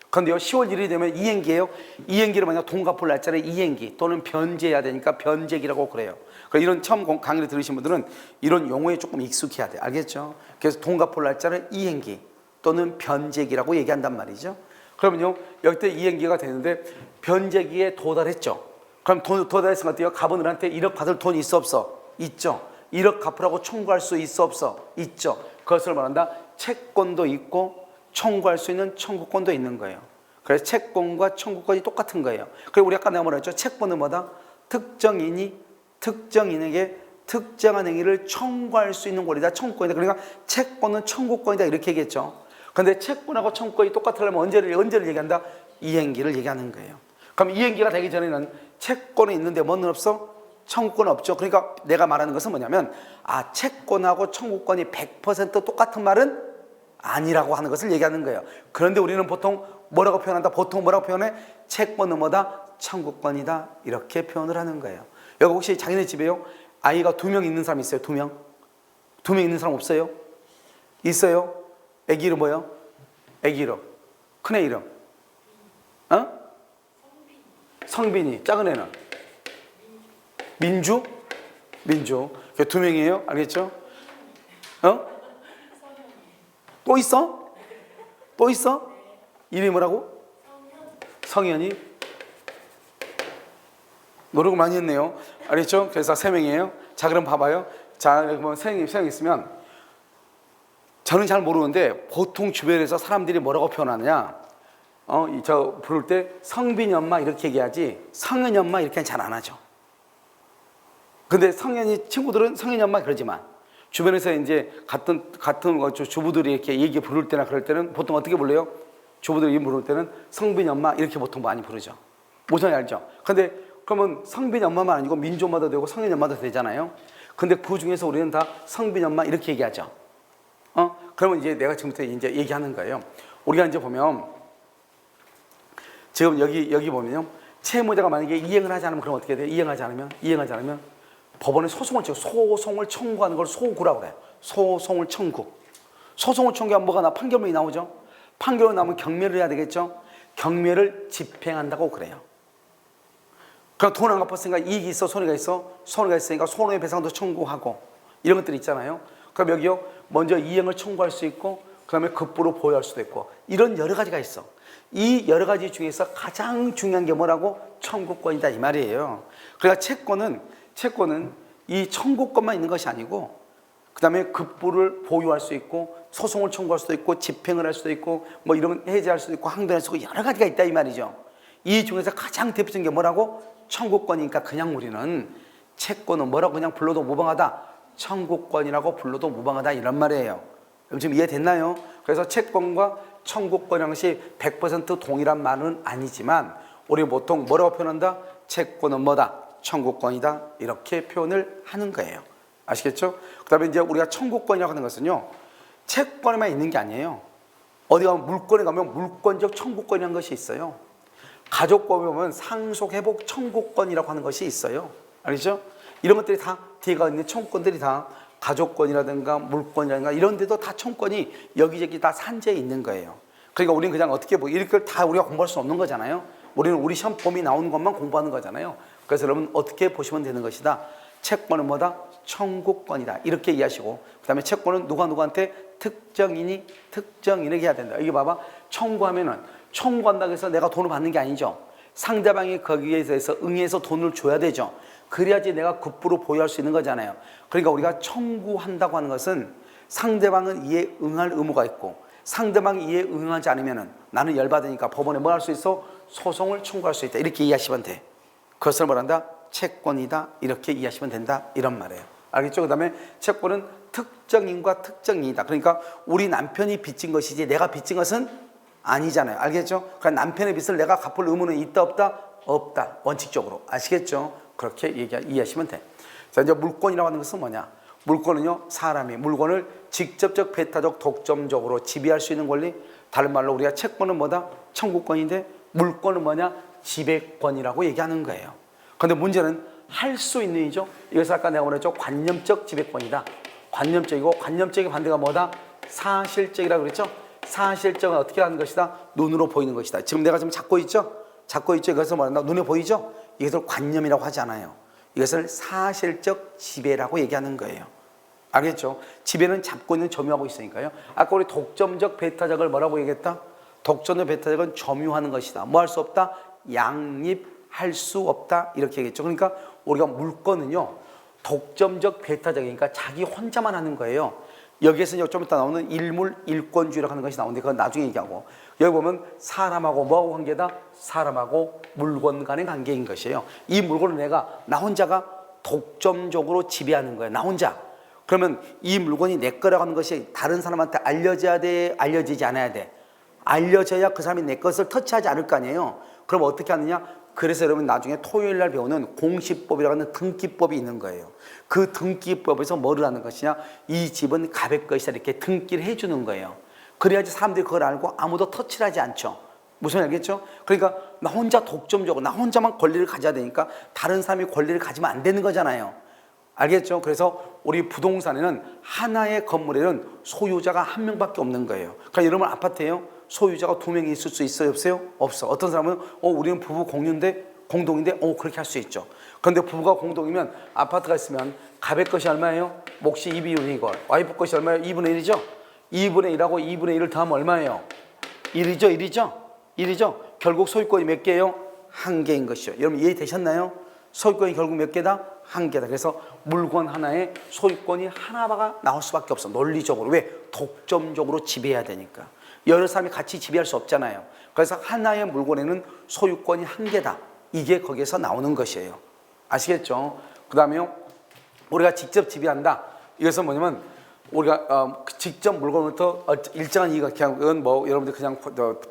그런데요 10월 1일이 되면 이행기예요. 이행기를 만약 돈 갚을 날짜를 이행기 또는 변제해야 되니까 변제기라고 그래요. 그러니까 이런 처음 강의를 들으신 분들은 이런 용어에 조금 익숙해야 돼. 알겠죠? 그래서 돈 갚을 날짜를 이행기 또는 변제기라고 얘기한단 말이죠. 그러면요 여기 때 이행기가 되는데 변제기에 도달했죠. 그럼 도달했으면 어때요? 가버들한테 1억 받을 돈이 있어 없어? 있죠. 1억 갚으라고 청구할 수 있어 없어? 있죠. 그것을 말한다. 채권도 있고 청구할 수 있는 청구권도 있는 거예요. 그래서 채권과 청구권이 똑같은 거예요. 그리고 우리 아까 내가 뭐라 했죠? 채권은 뭐다? 특정인이 특정인에게 특정한 행위를 청구할 수 있는 권리다. 청구권이다. 그러니까 채권은 청구권이다 이렇게 얘기했죠. 그런데 채권하고 청구권이 똑같으려면 언제를 얘기한다? 이행기를 얘기하는 거예요. 그럼 이행기가 되기 전에는 채권이 있는데 뭐는 없어? 청구권은 없죠. 그러니까 내가 말하는 것은 뭐냐면 채권하고 청구권이 100% 똑같은 말은 아니라고 하는 것을 얘기하는 거예요. 그런데 우리는 보통 뭐라고 표현한다? 보통 뭐라고 표현해? 채권은 뭐다? 청구권이다 이렇게 표현을 하는 거예요. 여기 혹시 자기네 집에요? 아이가 2명 있는 사람 있어요? 2명? 2명 있는 사람 없어요? 있어요? 애기 이름 뭐예요? 애기 이름 큰애 이름 성빈이. 작은 애는? 민주. 2명이에요. 알겠죠? 또 있어? 이름이 뭐라고? 성현이. 노력을 많이 했네요. 알겠죠? 그래서 3명이에요. 자, 그럼 봐봐요. 자, 그러면 선생님 있으면 저는 잘 모르는데 보통 주변에서 사람들이 뭐라고 표현하느냐? 저 부를 때 성빈이 엄마 이렇게 얘기하지 성현이 엄마 이렇게 잘 안 하죠. 근데 성현이 친구들은 성현이 엄마 그러지만 주변에서 이제 같은 주부들이 이렇게 얘기 부를 때나 그럴 때는 보통 어떻게 불러요? 주부들이 부를 때는 성빈이 엄마 이렇게 보통 많이 부르죠. 무슨 말인지 알죠? 근데 그러면 성빈이 엄마만 아니고 민주 엄마도 되고 성현이 엄마도 되잖아요. 근데 그 중에서 우리는 다 성빈이 엄마 이렇게 얘기하죠. 그러면 이제 내가 지금부터 이제 얘기하는 거예요. 우리가 이제 보면 지금 여기 보면요. 채무자가 만약에 이행을 하지 않으면 그럼 어떻게 돼요? 이행하지 않으면 법원에 소송을 청구하는 걸 소구라고 그래요. 소송을 청구하면 뭐가 판결문이 나오죠. 판결문 나오면 경매를 해야 되겠죠. 경매를 집행한다고 그래요. 그럼 돈 안 갚았으니까 이익이 있어, 손해가 있으니까 손해배상도 청구하고 이런 것들이 있잖아요. 그럼 여기요 먼저 이행을 청구할 수 있고 그 다음에 급부로 보유할 수도 있고 이런 여러 가지가 있어. 이 여러 가지 중에서 가장 중요한 게 뭐라고? 청구권이다 이 말이에요. 그러니까 채권은 이 청구권만 있는 것이 아니고 그 다음에 급부를 보유할 수 있고 소송을 청구할 수도 있고 집행을 할 수도 있고 뭐 이런 해제할 수도 있고 항변할 수도 있고 여러 가지가 있다 이 말이죠. 이 중에서 가장 대표적인 게 뭐라고? 청구권이니까 그냥 우리는 채권은 뭐라고 그냥 불러도 무방하다. 청구권이라고 불러도 무방하다 이런 말이에요. 지금 이해됐나요? 그래서 채권과 청구권이라는 것이 100% 동일한 말은 아니지만 우리 보통 뭐라고 표현한다? 채권은 뭐다? 청구권이다 이렇게 표현을 하는 거예요. 아시겠죠? 그 다음에 이제 우리가 청구권이라고 하는 것은요 채권에만 있는 게 아니에요. 어디 가면 물건에 가면 물권적 청구권이라는 것이 있어요. 가족법에 보면 상속회복 청구권이라고 하는 것이 있어요. 알죠? 이런 것들이 다 뒤가 있는 청구권들이 다 가족권이라든가 물권이라든가 이런 데도 다 청구권이 여기저기 다 산재해 있는 거예요. 그러니까 우리는 그냥 어떻게 이렇게 다 우리가 공부할 수 없는 거잖아요. 우리는 우리 시험 범위 나오는 것만 공부하는 거잖아요. 그래서 여러분 어떻게 보시면 되는 것이다. 채권은 뭐다? 청구권이다. 이렇게 이해하시고 그 다음에 채권은 누구한테? 특정인에게 해야 된다. 이게 봐봐. 청구한다고 해서 내가 돈을 받는 게 아니죠. 상대방이 거기에 대해서 응해서 돈을 줘야 되죠. 그래야지 내가 급부로 보유할 수 있는 거잖아요. 그러니까 우리가 청구한다고 하는 것은 상대방은 이에 응할 의무가 있고 상대방이 이에 응하지 않으면 나는 열받으니까 법원에 뭘 할 수 있어? 소송을 청구할 수 있다. 이렇게 이해하시면 돼. 그것을 뭐란다? 채권이다. 이렇게 이해하시면 된다. 이런 말이에요. 알겠죠? 그 다음에 채권은 특정인과 특정인이다. 그러니까 우리 남편이 빚진 것이지 내가 빚진 것은 아니잖아요. 알겠죠? 그러니까 남편의 빚을 내가 갚을 의무는 있다 없다? 없다. 원칙적으로. 아시겠죠? 그렇게 이해하시면 돼. 자, 이제 물권이라고 하는 것은 뭐냐? 물권은요, 사람이 물건을 직접적, 배타적, 독점적으로 지배할 수 있는 권리. 다른 말로 우리가 채권은 뭐다? 청구권인데 물권은 뭐냐? 지배권이라고 얘기하는 거예요. 그런데 문제는 할 수 있는 이죠. 이것을 아까 내가 말했죠. 관념적 지배권이다. 관념적이고 관념적인 반대가 뭐다? 사실적이라고 그랬죠. 사실적은 어떻게 하는 것이다? 눈으로 보이는 것이다. 지금 내가 지금 잡고 있죠? 잡고 있죠. 이것을 말한다. 눈에 보이죠? 이것을 관념이라고 하지 않아요. 이것을 사실적 지배라고 얘기하는 거예요. 알겠죠? 지배는 잡고 있는 점유하고 있으니까요. 아까 우리 독점적 배타적을 뭐라고 얘기했다? 독점적 배타적은 점유하는 것이다. 뭐 할 수 없다? 양립할 수 없다. 이렇게 얘기했죠. 그러니까 우리가 물건은요, 독점적 배타적이니까 자기 혼자만 하는 거예요. 여기에서 좀 이따 나오는 일물 일권주의라고 하는 것이 나오는데 그건 나중에 얘기하고, 여기 보면 사람하고 뭐하고 관계다? 사람하고 물건 간의 관계인 것이에요. 이 물건을 내가 나 혼자가 독점적으로 지배하는 거예요. 나 혼자. 그러면 이 물건이 내 거라고 하는 것이 다른 사람한테 알려져야 돼? 알려지지 않아야 돼? 알려져야 그 사람이 내 것을 터치하지 않을 거 아니에요. 그럼 어떻게 하느냐? 그래서 여러분 나중에 토요일 날 배우는 공시법이라고 하는 등기법이 있는 거예요. 그 등기법에서 뭐를 하는 것이냐? 이 집은 갑의 것이다 이렇게 등기를 해주는 거예요. 그래야지 사람들이 그걸 알고 아무도 터치를 하지 않죠. 무슨 알겠죠? 그러니까 나 혼자 독점적으로 나 혼자만 권리를 가져야 되니까 다른 사람이 권리를 가지면 안 되는 거잖아요. 알겠죠? 그래서 우리 부동산에는 하나의 건물에는 소유자가 한 명밖에 없는 거예요. 그러니까 여러분 아파트에요, 소유자가 두 명이 있을 수 있어요? 없어요? 없어. 어떤 사람은 우리는 부부 공동인데 그렇게 할 수 있죠. 그런데 부부가 공동이면 아파트가 있으면 갑의 것이 얼마예요? 몫이 2분의 1이고 와이프 것이 얼마예요? 2분의 1이죠? 2분의 1하고 2분의 1을 더하면 얼마예요? 1이죠? 결국 소유권이 몇 개예요? 한 개인 것이죠. 여러분 이해되셨나요? 소유권이 결국 몇 개다? 한 개다. 그래서 물건 하나에 소유권이 하나가 나올 수밖에 없어. 논리적으로. 왜? 독점적으로 지배해야 되니까. 여러 사람이 같이 지배할 수 없잖아요. 그래서 하나의 물건에는 소유권이 한 개다. 이게 거기에서 나오는 것이에요. 아시겠죠? 그 다음에 우리가 직접 지배한다. 이것은 뭐냐면 우리가 직접 물건부터 일정한 이익을 그냥 여러분들 그냥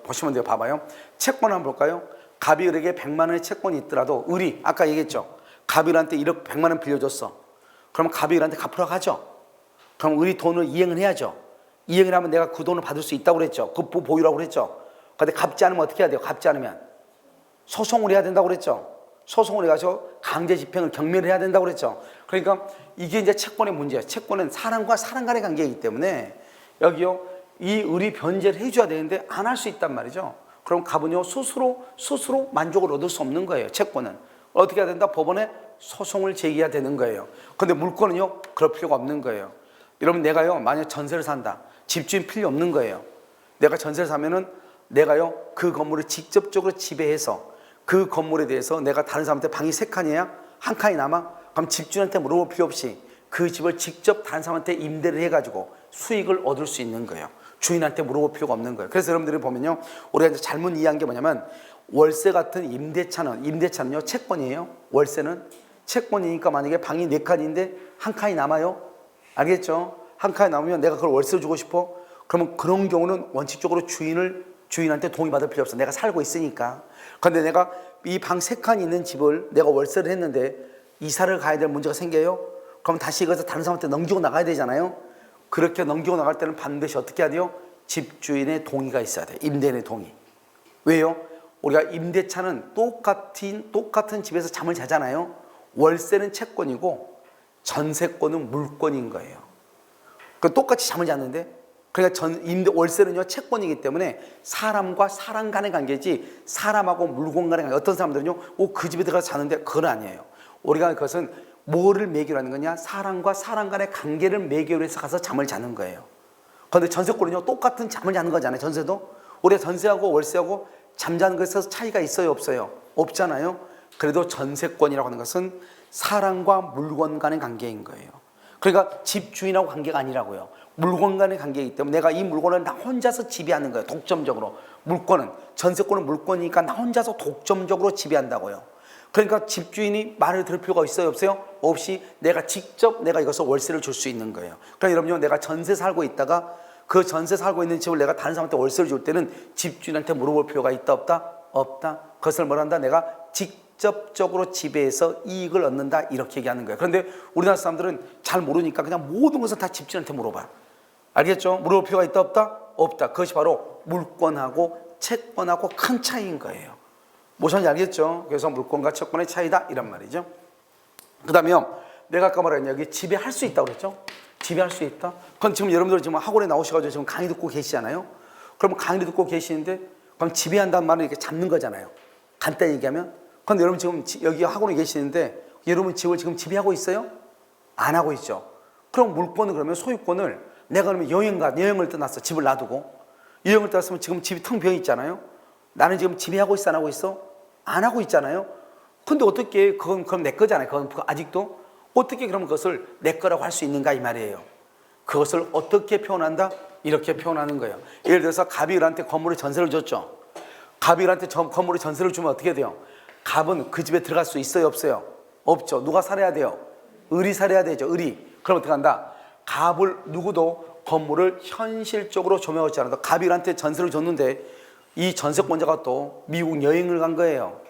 보시면 돼요. 봐봐요. 채권 한번 볼까요? 갑이 을에게 100만 원의 채권이 있더라도 을이 아까 얘기했죠. 갑이 을한테 100만 원 빌려줬어. 그럼 갑이 을한테 갚으러 가죠. 그럼 을이 돈을 이행을 해야죠. 이행을 하면 내가 그 돈을 받을 수 있다고 그랬죠. 그 보유라고 그랬죠. 근데 갚지 않으면 어떻게 해야 돼요? 갚지 않으면 소송을 해야 된다고 그랬죠. 소송을 해가지고 강제 집행을 경매를 해야 된다고 그랬죠. 그러니까 이게 이제 채권의 문제예요. 채권은 사람과 사람 간의 관계이기 때문에 여기요, 이 을이 변제를 해줘야 되는데 안 할 수 있단 말이죠. 그럼 갑은요 스스로 만족을 얻을 수 없는 거예요. 채권은 어떻게 해야 된다? 법원에 소송을 제기해야 되는 거예요. 그런데 물건은요 그럴 필요가 없는 거예요. 여러분 내가요 만약 전세를 산다. 집주인 필요 없는 거예요. 내가 전세를 사면은 내가요 그 건물을 직접적으로 지배해서 그 건물에 대해서 내가 다른 사람한테 방이 3칸이야? 한 칸이 남아? 그럼 집주인한테 물어볼 필요 없이 그 집을 직접 다른 사람한테 임대를 해가지고 수익을 얻을 수 있는 거예요. 주인한테 물어볼 필요가 없는 거예요. 그래서 여러분들이 보면요, 우리가 이제 잘못 이해한 게 뭐냐면 월세 같은 임대차는요 채권이에요. 월세는 채권이니까 만약에 방이 4칸인데 한 칸이 남아요. 알겠죠? 한 칸이 남으면 내가 그걸 월세로 주고 싶어? 그러면 그런 경우는 원칙적으로 주인한테 동의받을 필요 없어. 내가 살고 있으니까. 그런데 내가 이 방 3칸이 있는 집을 내가 월세를 했는데 이사를 가야 될 문제가 생겨요. 그럼 다시 이것을 다른 사람한테 넘기고 나가야 되잖아요. 그렇게 넘기고 나갈 때는 반드시 어떻게 해야 돼요? 집주인의 동의가 있어야 돼요. 임대인의 동의. 왜요? 우리가 임대차는 똑같은 집에서 잠을 자잖아요. 월세는 채권이고 전세권은 물권인 거예요. 그 똑같이 잠을 잤는데, 그러니까 월세는요 채권이기 때문에 사람과 사람 간의 관계지 사람하고 물건 간의 관계. 어떤 사람들은요 그 집에 들어가서 자는데 그건 아니에요. 우리가 그것은 뭐를 매개로 하는 거냐? 사람과 사람 간의 관계를 매개로 해서 가서 잠을 자는 거예요. 그런데 전세권은요 똑같은 잠을 자는 거잖아요. 전세도 우리가 전세하고 월세하고 잠자는 것에서 차이가 있어요 없어요? 없잖아요. 그래도 전세권이라고 하는 것은 사람과 물건 간의 관계인 거예요. 그러니까 집주인하고 관계가 아니라고요. 물건 간의 관계이기 때문에 내가 이 물건을 나 혼자서 지배하는 거예요. 독점적으로. 물건은, 전세권은 물건이니까 나 혼자서 독점적으로 지배한다고요. 그러니까 집주인이 말을 들을 필요가 있어요 없어요? 없이 내가 직접 이것을 월세를 줄 수 있는 거예요. 그러니까 여러분요, 내가 전세 살고 있다가 그 전세 살고 있는 집을 내가 다른 사람한테 월세를 줄 때는 집주인한테 물어볼 필요가 있다 없다? 없다. 그것을 뭐란다? 내가 직접적으로 지배해서 이익을 얻는다 이렇게 얘기하는 거예요. 그런데 우리나라 사람들은 잘 모르니까 그냥 모든 것을 다 집주인한테 물어봐. 알겠죠? 물어볼 필요가 있다 없다? 없다. 그것이 바로 물권하고 채권하고 큰 차이인 거예요. 무엇인지 알겠죠? 그래서 물권과 채권의 차이다 이란 말이죠. 그 다음에 내가 아까 말했냐, 여기 지배할 수 있다고 그랬죠? 지배할 수 있다? 그럼 지금 여러분들 지금 학원에 나오셔가지고 지금 강의 듣고 계시잖아요? 그럼 강의 듣고 계시는데 그럼 지배한다는 말은 이렇게 잡는 거잖아요. 간단히 얘기하면. 그런데 여러분 지금 여기 학원에 계시는데 여러분 집을 지금 지배하고 있어요? 안 하고 있죠. 그럼 물권은 그러면 소유권을 내가 그러면 여행을 떠났어. 집을 놔두고. 여행을 떠났으면 지금 집이 텅 비어 있잖아요. 나는 지금 지배하고 있어 안 하고 있어? 안 하고 있잖아요. 근데 어떻게 그건 그럼 내 거잖아요. 그건 아직도 어떻게 그럼 그것을 내 거라고 할 수 있는가 이 말이에요. 그것을 어떻게 표현한다? 이렇게 표현하는 거예요. 예를 들어서 갑이을한테 건물에 전세를 줬죠. 갑이을한테 건물에 전세를 주면 어떻게 돼요? 갑은 그 집에 들어갈 수 있어요 없어요? 없죠. 누가 살아야 돼요? 을이 살아야 되죠. 을이. 그럼 어떻게 한다? 갑을 누구도 건물을 현실적으로 조명하지 않아도 갑이을한테 전세를 줬는데 이 전세권자가 또 미국 여행을 간 거예요.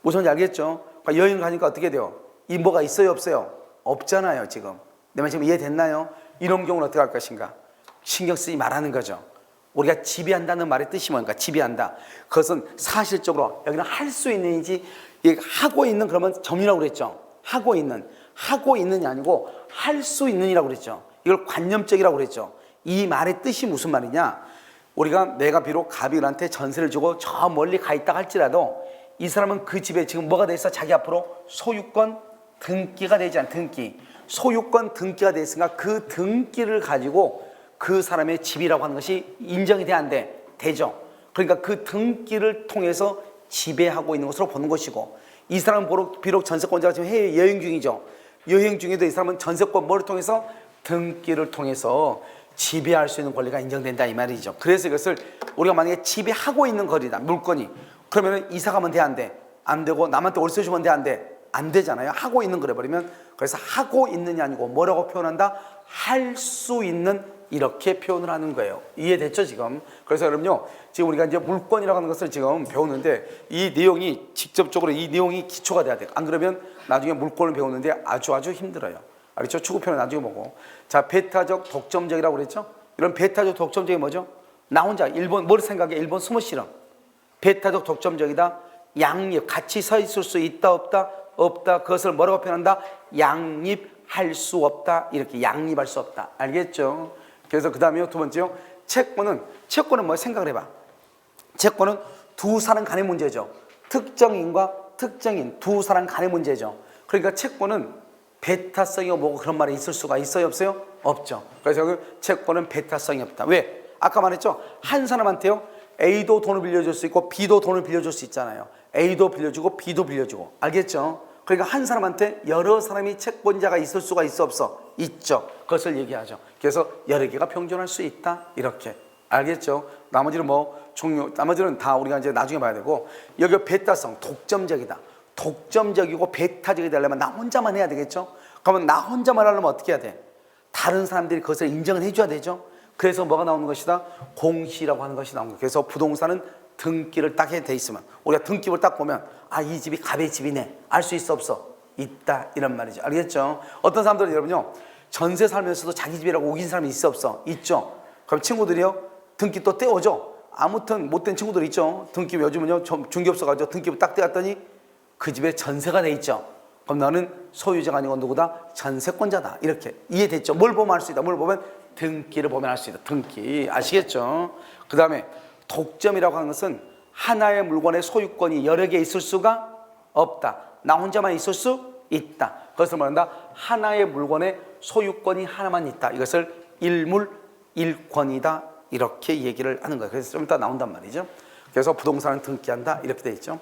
무슨 알겠죠? 그러니까 여행을 가니까 어떻게 돼요? 이 뭐가 있어요 없어요? 없잖아요 지금. 내 말 지금 이해됐나요? 이런 경우는 어떻게 할 것인가? 신경 쓰지 말라는 거죠. 우리가 지배한다는 말의 뜻이 뭔가? 지배한다. 그것은 사실적으로 여기는 할 수 있는지 하고 있는 그러면 점이라고 그랬죠. 하고 있는이 아니고 할 수 있는이라고 그랬죠. 이걸 관념적이라고 그랬죠. 이 말의 뜻이 무슨 말이냐? 내가 비록 갑이을한테 전세를 주고 저 멀리 가 있다 할지라도 이 사람은 그 집에 지금 뭐가 돼 있어? 자기 앞으로 소유권 등기가 되지 않아. 등기. 소유권 등기가 돼 있으니까 그 등기를 가지고 그 사람의 집이라고 하는 것이 인정이 돼 안 돼? 되죠. 그러니까 그 등기를 통해서 지배하고 있는 것으로 보는 것이고, 이 사람은 비록 전세권자가 지금 해외 여행 중이죠. 여행 중에도 이 사람은 전세권 뭐를 통해서? 등기를 통해서 지배할 수 있는 권리가 인정된다 이 말이죠. 그래서 이것을 우리가 만약에 지배하고 있는 거리다, 물건이, 그러면 이사 가면 돼 안 돼? 안 되고 남한테 월세 주면 돼 안 돼? 안 되잖아요. 하고 있는 그래 버리면. 그래서 하고 있느냐 아니고 뭐라고 표현한다? 할 수 있는, 이렇게 표현을 하는 거예요. 이해됐죠 지금? 그래서 여러분요, 지금 우리가 이제 물권이라고 하는 것을 지금 배우는데 이 내용이 직접적으로 이 내용이 기초가 돼야 돼요. 안 그러면 나중에 물권을 배우는데 아주 힘들어요. 알겠죠? 추구표는 나중에 보고. 자, 배타적 독점적이라고 그랬죠? 이런 배타적 독점적이 뭐죠? 나 혼자 뭘 생각해? 1번 숨어 실험. 배타적 독점적이다. 양립, 같이 서 있을 수 있다 없다? 없다. 그것을 뭐라고 표현한다? 양립할 수 없다. 이렇게 양립할 수 없다. 알겠죠? 그래서 그 다음에 두 번째요, 채권은 뭐 생각을 해봐. 채권은 두 사람 간의 문제죠. 특정인과 특정인 두 사람 간의 문제죠. 그러니까 채권은 배타성이 뭐고 그런 말이 있을 수가 있어요 없어요? 없죠. 그래서 그 채권은 배타성이 없다. 왜? 아까 말했죠. 한 사람한테요, A도 돈을 빌려줄 수 있고 B도 돈을 빌려줄 수 있잖아요. A도 빌려주고 B도 빌려주고. 알겠죠? 그러니까 한 사람한테 여러 사람이 채권자가 있을 수가 있어 없어? 있죠. 그것을 얘기하죠. 그래서 여러 개가 평존할 수 있다. 이렇게. 알겠죠? 나머지는 다 우리가 이제 나중에 봐야 되고, 여기 배타성, 독점적이다. 독점적이고 배타적이 되려면 나 혼자만 해야 되겠죠? 그러면 나 혼자만 하려면 어떻게 해야 돼? 다른 사람들이 그것을 인정을 해줘야 되죠? 그래서 뭐가 나오는 것이다? 공시라고 하는 것이 나오는 거예요. 그래서 부동산은 등기를 딱 해 돼 있으면, 우리가 등기를 딱 보면 이 집이 갑의 집이네. 알 수 있어 없어? 있다. 이런 말이죠. 알겠죠? 어떤 사람들은 여러분요, 전세 살면서도 자기 집이라고 우긴 사람이 있어 없어? 있죠. 그럼 친구들이요, 등기 또 떼어줘. 아무튼 못된 친구들 있죠. 등기 요즘은요, 중개업소 가죠. 등기 딱 떼었더니 그 집에 전세가 돼 있죠. 그럼 너는 소유자가 아니고 누구다? 전세권자다. 이렇게 이해됐죠? 뭘 보면 알 수 있다? 뭘 보면? 등기를 보면 알 수 있다. 등기. 아시겠죠? 그 다음에 독점이라고 하는 것은 하나의 물건의 소유권이 여러 개 있을 수가 없다. 나 혼자만 있을 수 있다. 그것을 말한다. 하나의 물건의 소유권이 하나만 있다. 이것을 일물 일권이다. 이렇게 얘기를 하는 거예요. 그래서 좀 이따 나온단 말이죠. 그래서 부동산은 등기한다. 이렇게 돼 있죠.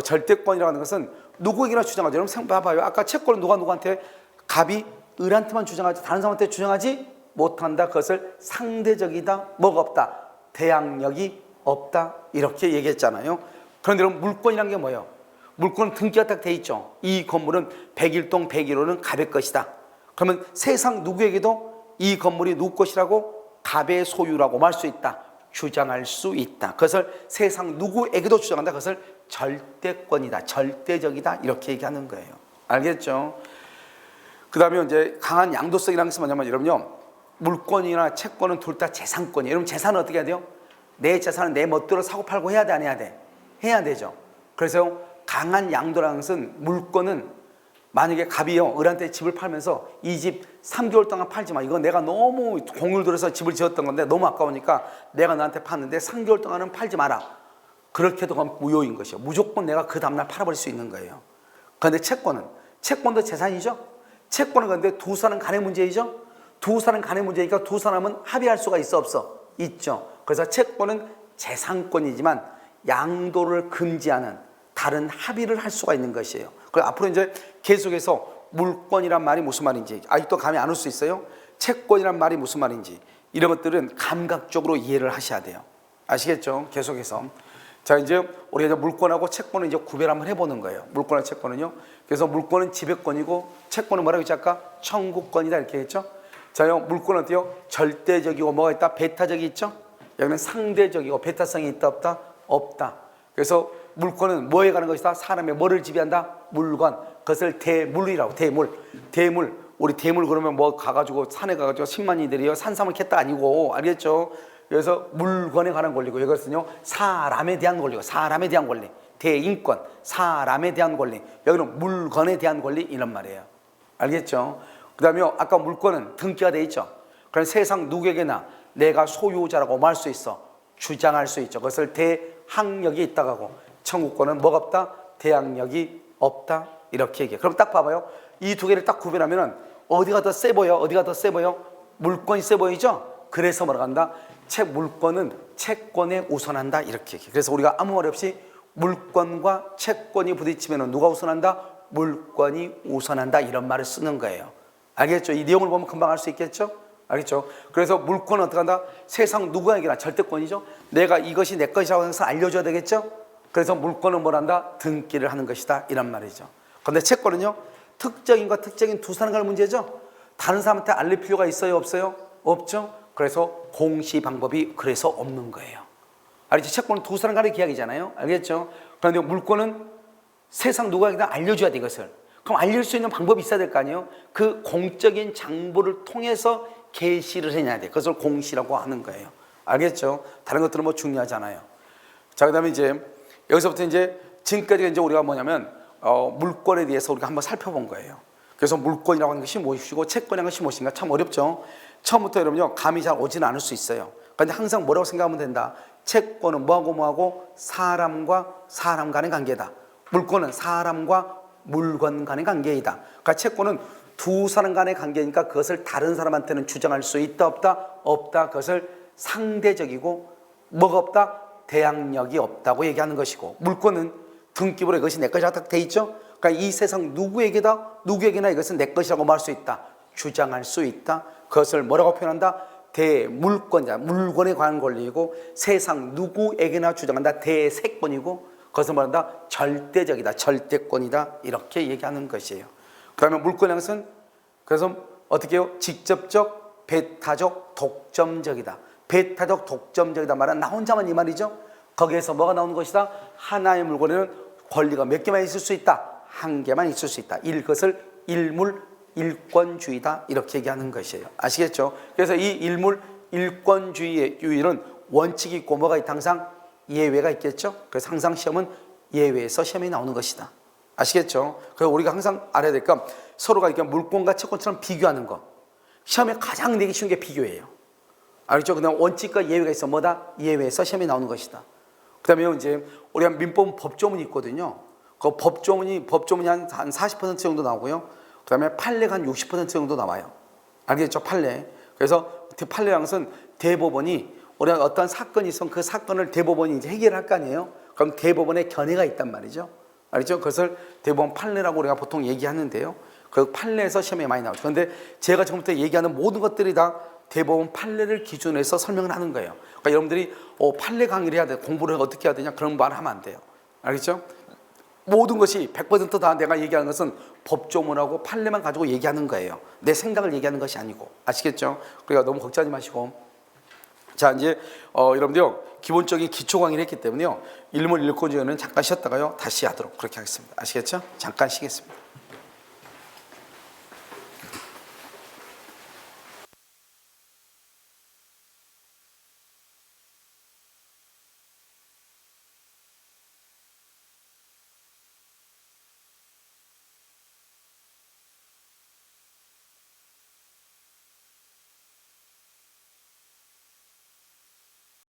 절대권이라고 하는 것은 누구에게나 주장하죠. 여러분 생각해봐요. 아까 채권은 누구한테? 갑이 을한테만 주장하지 다른 사람한테 주장하지 못한다. 그것을 상대적이다. 뭐가 없다? 대항력이 없다. 이렇게 얘기했잖아요. 그런데 여러분 물권이란 게 뭐예요? 물권은 등기가 딱 돼 있죠. 이 건물은 101동 101호는 갑의 것이다. 그러면 세상 누구에게도 이 건물이 누구 것이라고? 갑의 소유라고 말 수 있다. 주장할 수 있다. 그것을 세상 누구에게도 주장한다. 그것을 절대권이다, 절대적이다, 이렇게 얘기하는 거예요. 알겠죠? 그 다음에 이제 강한 양도성이라는 것은 뭐냐면, 여러분요, 물권이나 채권은 둘 다 재산권이에요. 여러분, 재산은 어떻게 해야 돼요? 내 재산은 내 멋대로 사고 팔고 해야 돼, 안 해야 돼? 해야 되죠. 그래서 강한 양도라는 것은, 물권은 만약에 갑이요, 을한테 집을 팔면서 이 집 3개월 동안 팔지 마. 이거 내가 너무 공을 들여서 집을 지었던 건데 너무 아까우니까 내가 너한테 팠는데 3개월 동안은 팔지 마라. 그렇게 해도 그건 무효인 것이요. 무조건 내가 그 다음날 팔아버릴 수 있는 거예요. 그런데 채권도 재산이죠. 채권은 그런데 두 사람 간의 문제이죠. 두 사람 간의 문제니까 두 사람은 합의할 수가 있어, 없어? 있죠. 그래서 채권은 재산권이지만 양도를 금지하는 다른 합의를 할 수가 있는 것이에요. 그리고 앞으로 이제 계속해서 물권이란 말이 무슨 말인지 아직도 감이 안 올 수 있어요. 채권이란 말이 무슨 말인지 이런 것들은 감각적으로 이해를 하셔야 돼요. 아시겠죠? 계속해서. 자, 이제 우리가 이제 물권하고 채권을 이제 구별 한번 해보는 거예요. 물권과 채권은요. 그래서 물권은 지배권이고 채권은 뭐라고 했지 아까? 청구권이다 이렇게 했죠. 자요, 물권은 어때요? 절대적이고 뭐가 있다? 배타적이 있죠. 여기는 상대적이고 배타성이 있다 없다? 없다. 그래서 물권은 뭐에 관한 것이다? 사람의 뭐를 지배한다? 물건. 그것을 대물이라고. 대물. 우리 대물 그러면 뭐 가가지고 산에 가가지고 10만이들이요 산삼을 캤다 아니고, 알겠죠? 그래서 물건에 관한 권리고, 이것은요 사람에 대한 권리고, 사람에 대한 권리. 대인권, 사람에 대한 권리. 여기는 물건에 대한 권리 이런 말이에요. 알겠죠? 그 다음에 아까 물권은 등기가 돼 있죠. 그럼 세상 누구에게나 내가 소유자라고 말할 수 있어. 주장할 수 있죠. 그것을 대항력이 있다고 하고, 청구권은 뭐가 없다? 대항력이 없다. 이렇게 얘기해요. 그럼 딱 봐봐요. 이 두 개를 딱 구별하면 어디가 더 세 보여? 어디가 더 세 보여? 물권이 세 보이죠? 그래서 뭐라고 한다? 물권은 채권에 우선한다. 이렇게 얘기해요. 그래서 우리가 아무 말 없이 물권과 채권이 부딪히면 누가 우선한다? 물권이 우선한다. 이런 말을 쓰는 거예요. 알겠죠? 이 내용을 보면 금방 알 수 있겠죠? 알겠죠? 그래서 물권은 어떻게 한다? 세상 누구에게나 절대권이죠. 내가 이것이 내 것이라고 해서 알려줘야 되겠죠? 그래서 물권은 뭘 한다? 등기를 하는 것이다. 이란 말이죠. 그런데 채권은요, 특정인과 특정인 두 사람 간의 문제죠. 다른 사람한테 알릴 필요가 있어요, 없어요? 없죠. 그래서 공시 방법이 그래서 없는 거예요. 알겠죠? 채권은 두 사람 간의 계약이잖아요. 알겠죠? 그런데 물권은 세상 누구에게나 알려줘야 돼, 이것을. 그럼 알릴 수 있는 방법이 있어야 될 거 아니에요? 그 공적인 장부를 통해서 게시를 해야 돼. 그것을 공시라고 하는 거예요. 알겠죠? 다른 것들은 뭐 중요하잖아요. 자, 그 다음에 이제 여기서부터 이제 지금까지 이제 우리가 뭐냐면 물권에 대해서 우리가 한번 살펴본 거예요. 그래서 물권이라고 하는 것이 무엇이고 채권이라는 것이 무엇인가 참 어렵죠. 처음부터 여러분요 감이 잘 오지는 않을 수 있어요. 그런데 항상 뭐라고 생각하면 된다. 채권은 뭐하고 사람과 사람 간의 관계다. 물권은 사람과 물건 간의 관계이다. 그러니까 채권은 두 사람 간의 관계니까 그것을 다른 사람한테는 주장할 수 있다 없다? 없다. 그것을 상대적이고 뭐가 없다? 대항력이 없다고 얘기하는 것이고, 물권은 등기부로 이것이 내 것이라고 딱 돼 있죠. 그러니까 이 세상 누구에게나 이것은 내 것이라고 말할 수 있다. 주장할 수 있다. 그것을 뭐라고 표현한다? 대물권이다. 물건에 관한 권리이고, 세상 누구에게나 주장한다. 대세권이고, 그것을 말한다? 절대적이다. 절대권이다. 이렇게 얘기하는 것이에요. 그 다음에 물권이라는 것은 그래서 어떻게 해요? 직접적, 배타적, 독점적이다. 배타적, 독점적이다 말은 나 혼자만 이 말이죠. 거기에서 뭐가 나오는 것이다? 하나의 물건에는 권리가 몇 개만 있을 수 있다? 한 개만 있을 수 있다. 이것을 일물 일권주의다. 이렇게 얘기하는 것이에요. 아시겠죠? 그래서 이 일물 일권주의는 원칙이 있고 뭐가 있다? 항상 예외가 있겠죠? 그래서 항상 시험은 예외에서 시험이 나오는 것이다. 아시겠죠? 그래서 우리가 항상 알아야 될 건 서로가 이렇게 물권과 채권처럼 비교하는 거. 시험에 가장 내기 쉬운 게 비교예요. 알겠죠? 그다음 원칙과 예외가 있어. 뭐다? 예외에서 시험이 나오는 것이다. 그다음에 이제 우리가 민법 법조문이 있거든요. 그 법조문이 한 40% 정도 나오고요. 그다음에 판례가 한 60% 정도 나와요. 알겠죠? 판례. 그래서 판례라는 것은 대법원이 우리가 어떤 사건이 있으면 그 사건을 대법원이 이제 해결할 거 아니에요. 그럼 대법원의 견해가 있단 말이죠. 알겠죠? 그것을 대법원 판례라고 우리가 보통 얘기하는데요. 그 판례에서 시험에 많이 나오죠. 그런데 제가 지금부터 얘기하는 모든 것들이 다 대법원 판례를 기준으로 해서 설명을 하는 거예요. 그러니까 여러분들이 판례 강의를 해야 돼, 공부를 어떻게 해야 되냐, 그런 말 하면 안 돼요. 알겠죠? 모든 것이 100% 다 내가 얘기하는 것은 법조문하고 판례만 가지고 얘기하는 거예요. 내 생각을 얘기하는 것이 아니고. 아시겠죠? 그러니까 너무 걱정하지 마시고. 자, 이제 여러분들요 기본적인 기초 강의를 했기 때문에요. 일문 일코지어는 잠깐 쉬었다가요 다시 하도록 그렇게 하겠습니다. 아시겠죠? 잠깐 쉬겠습니다.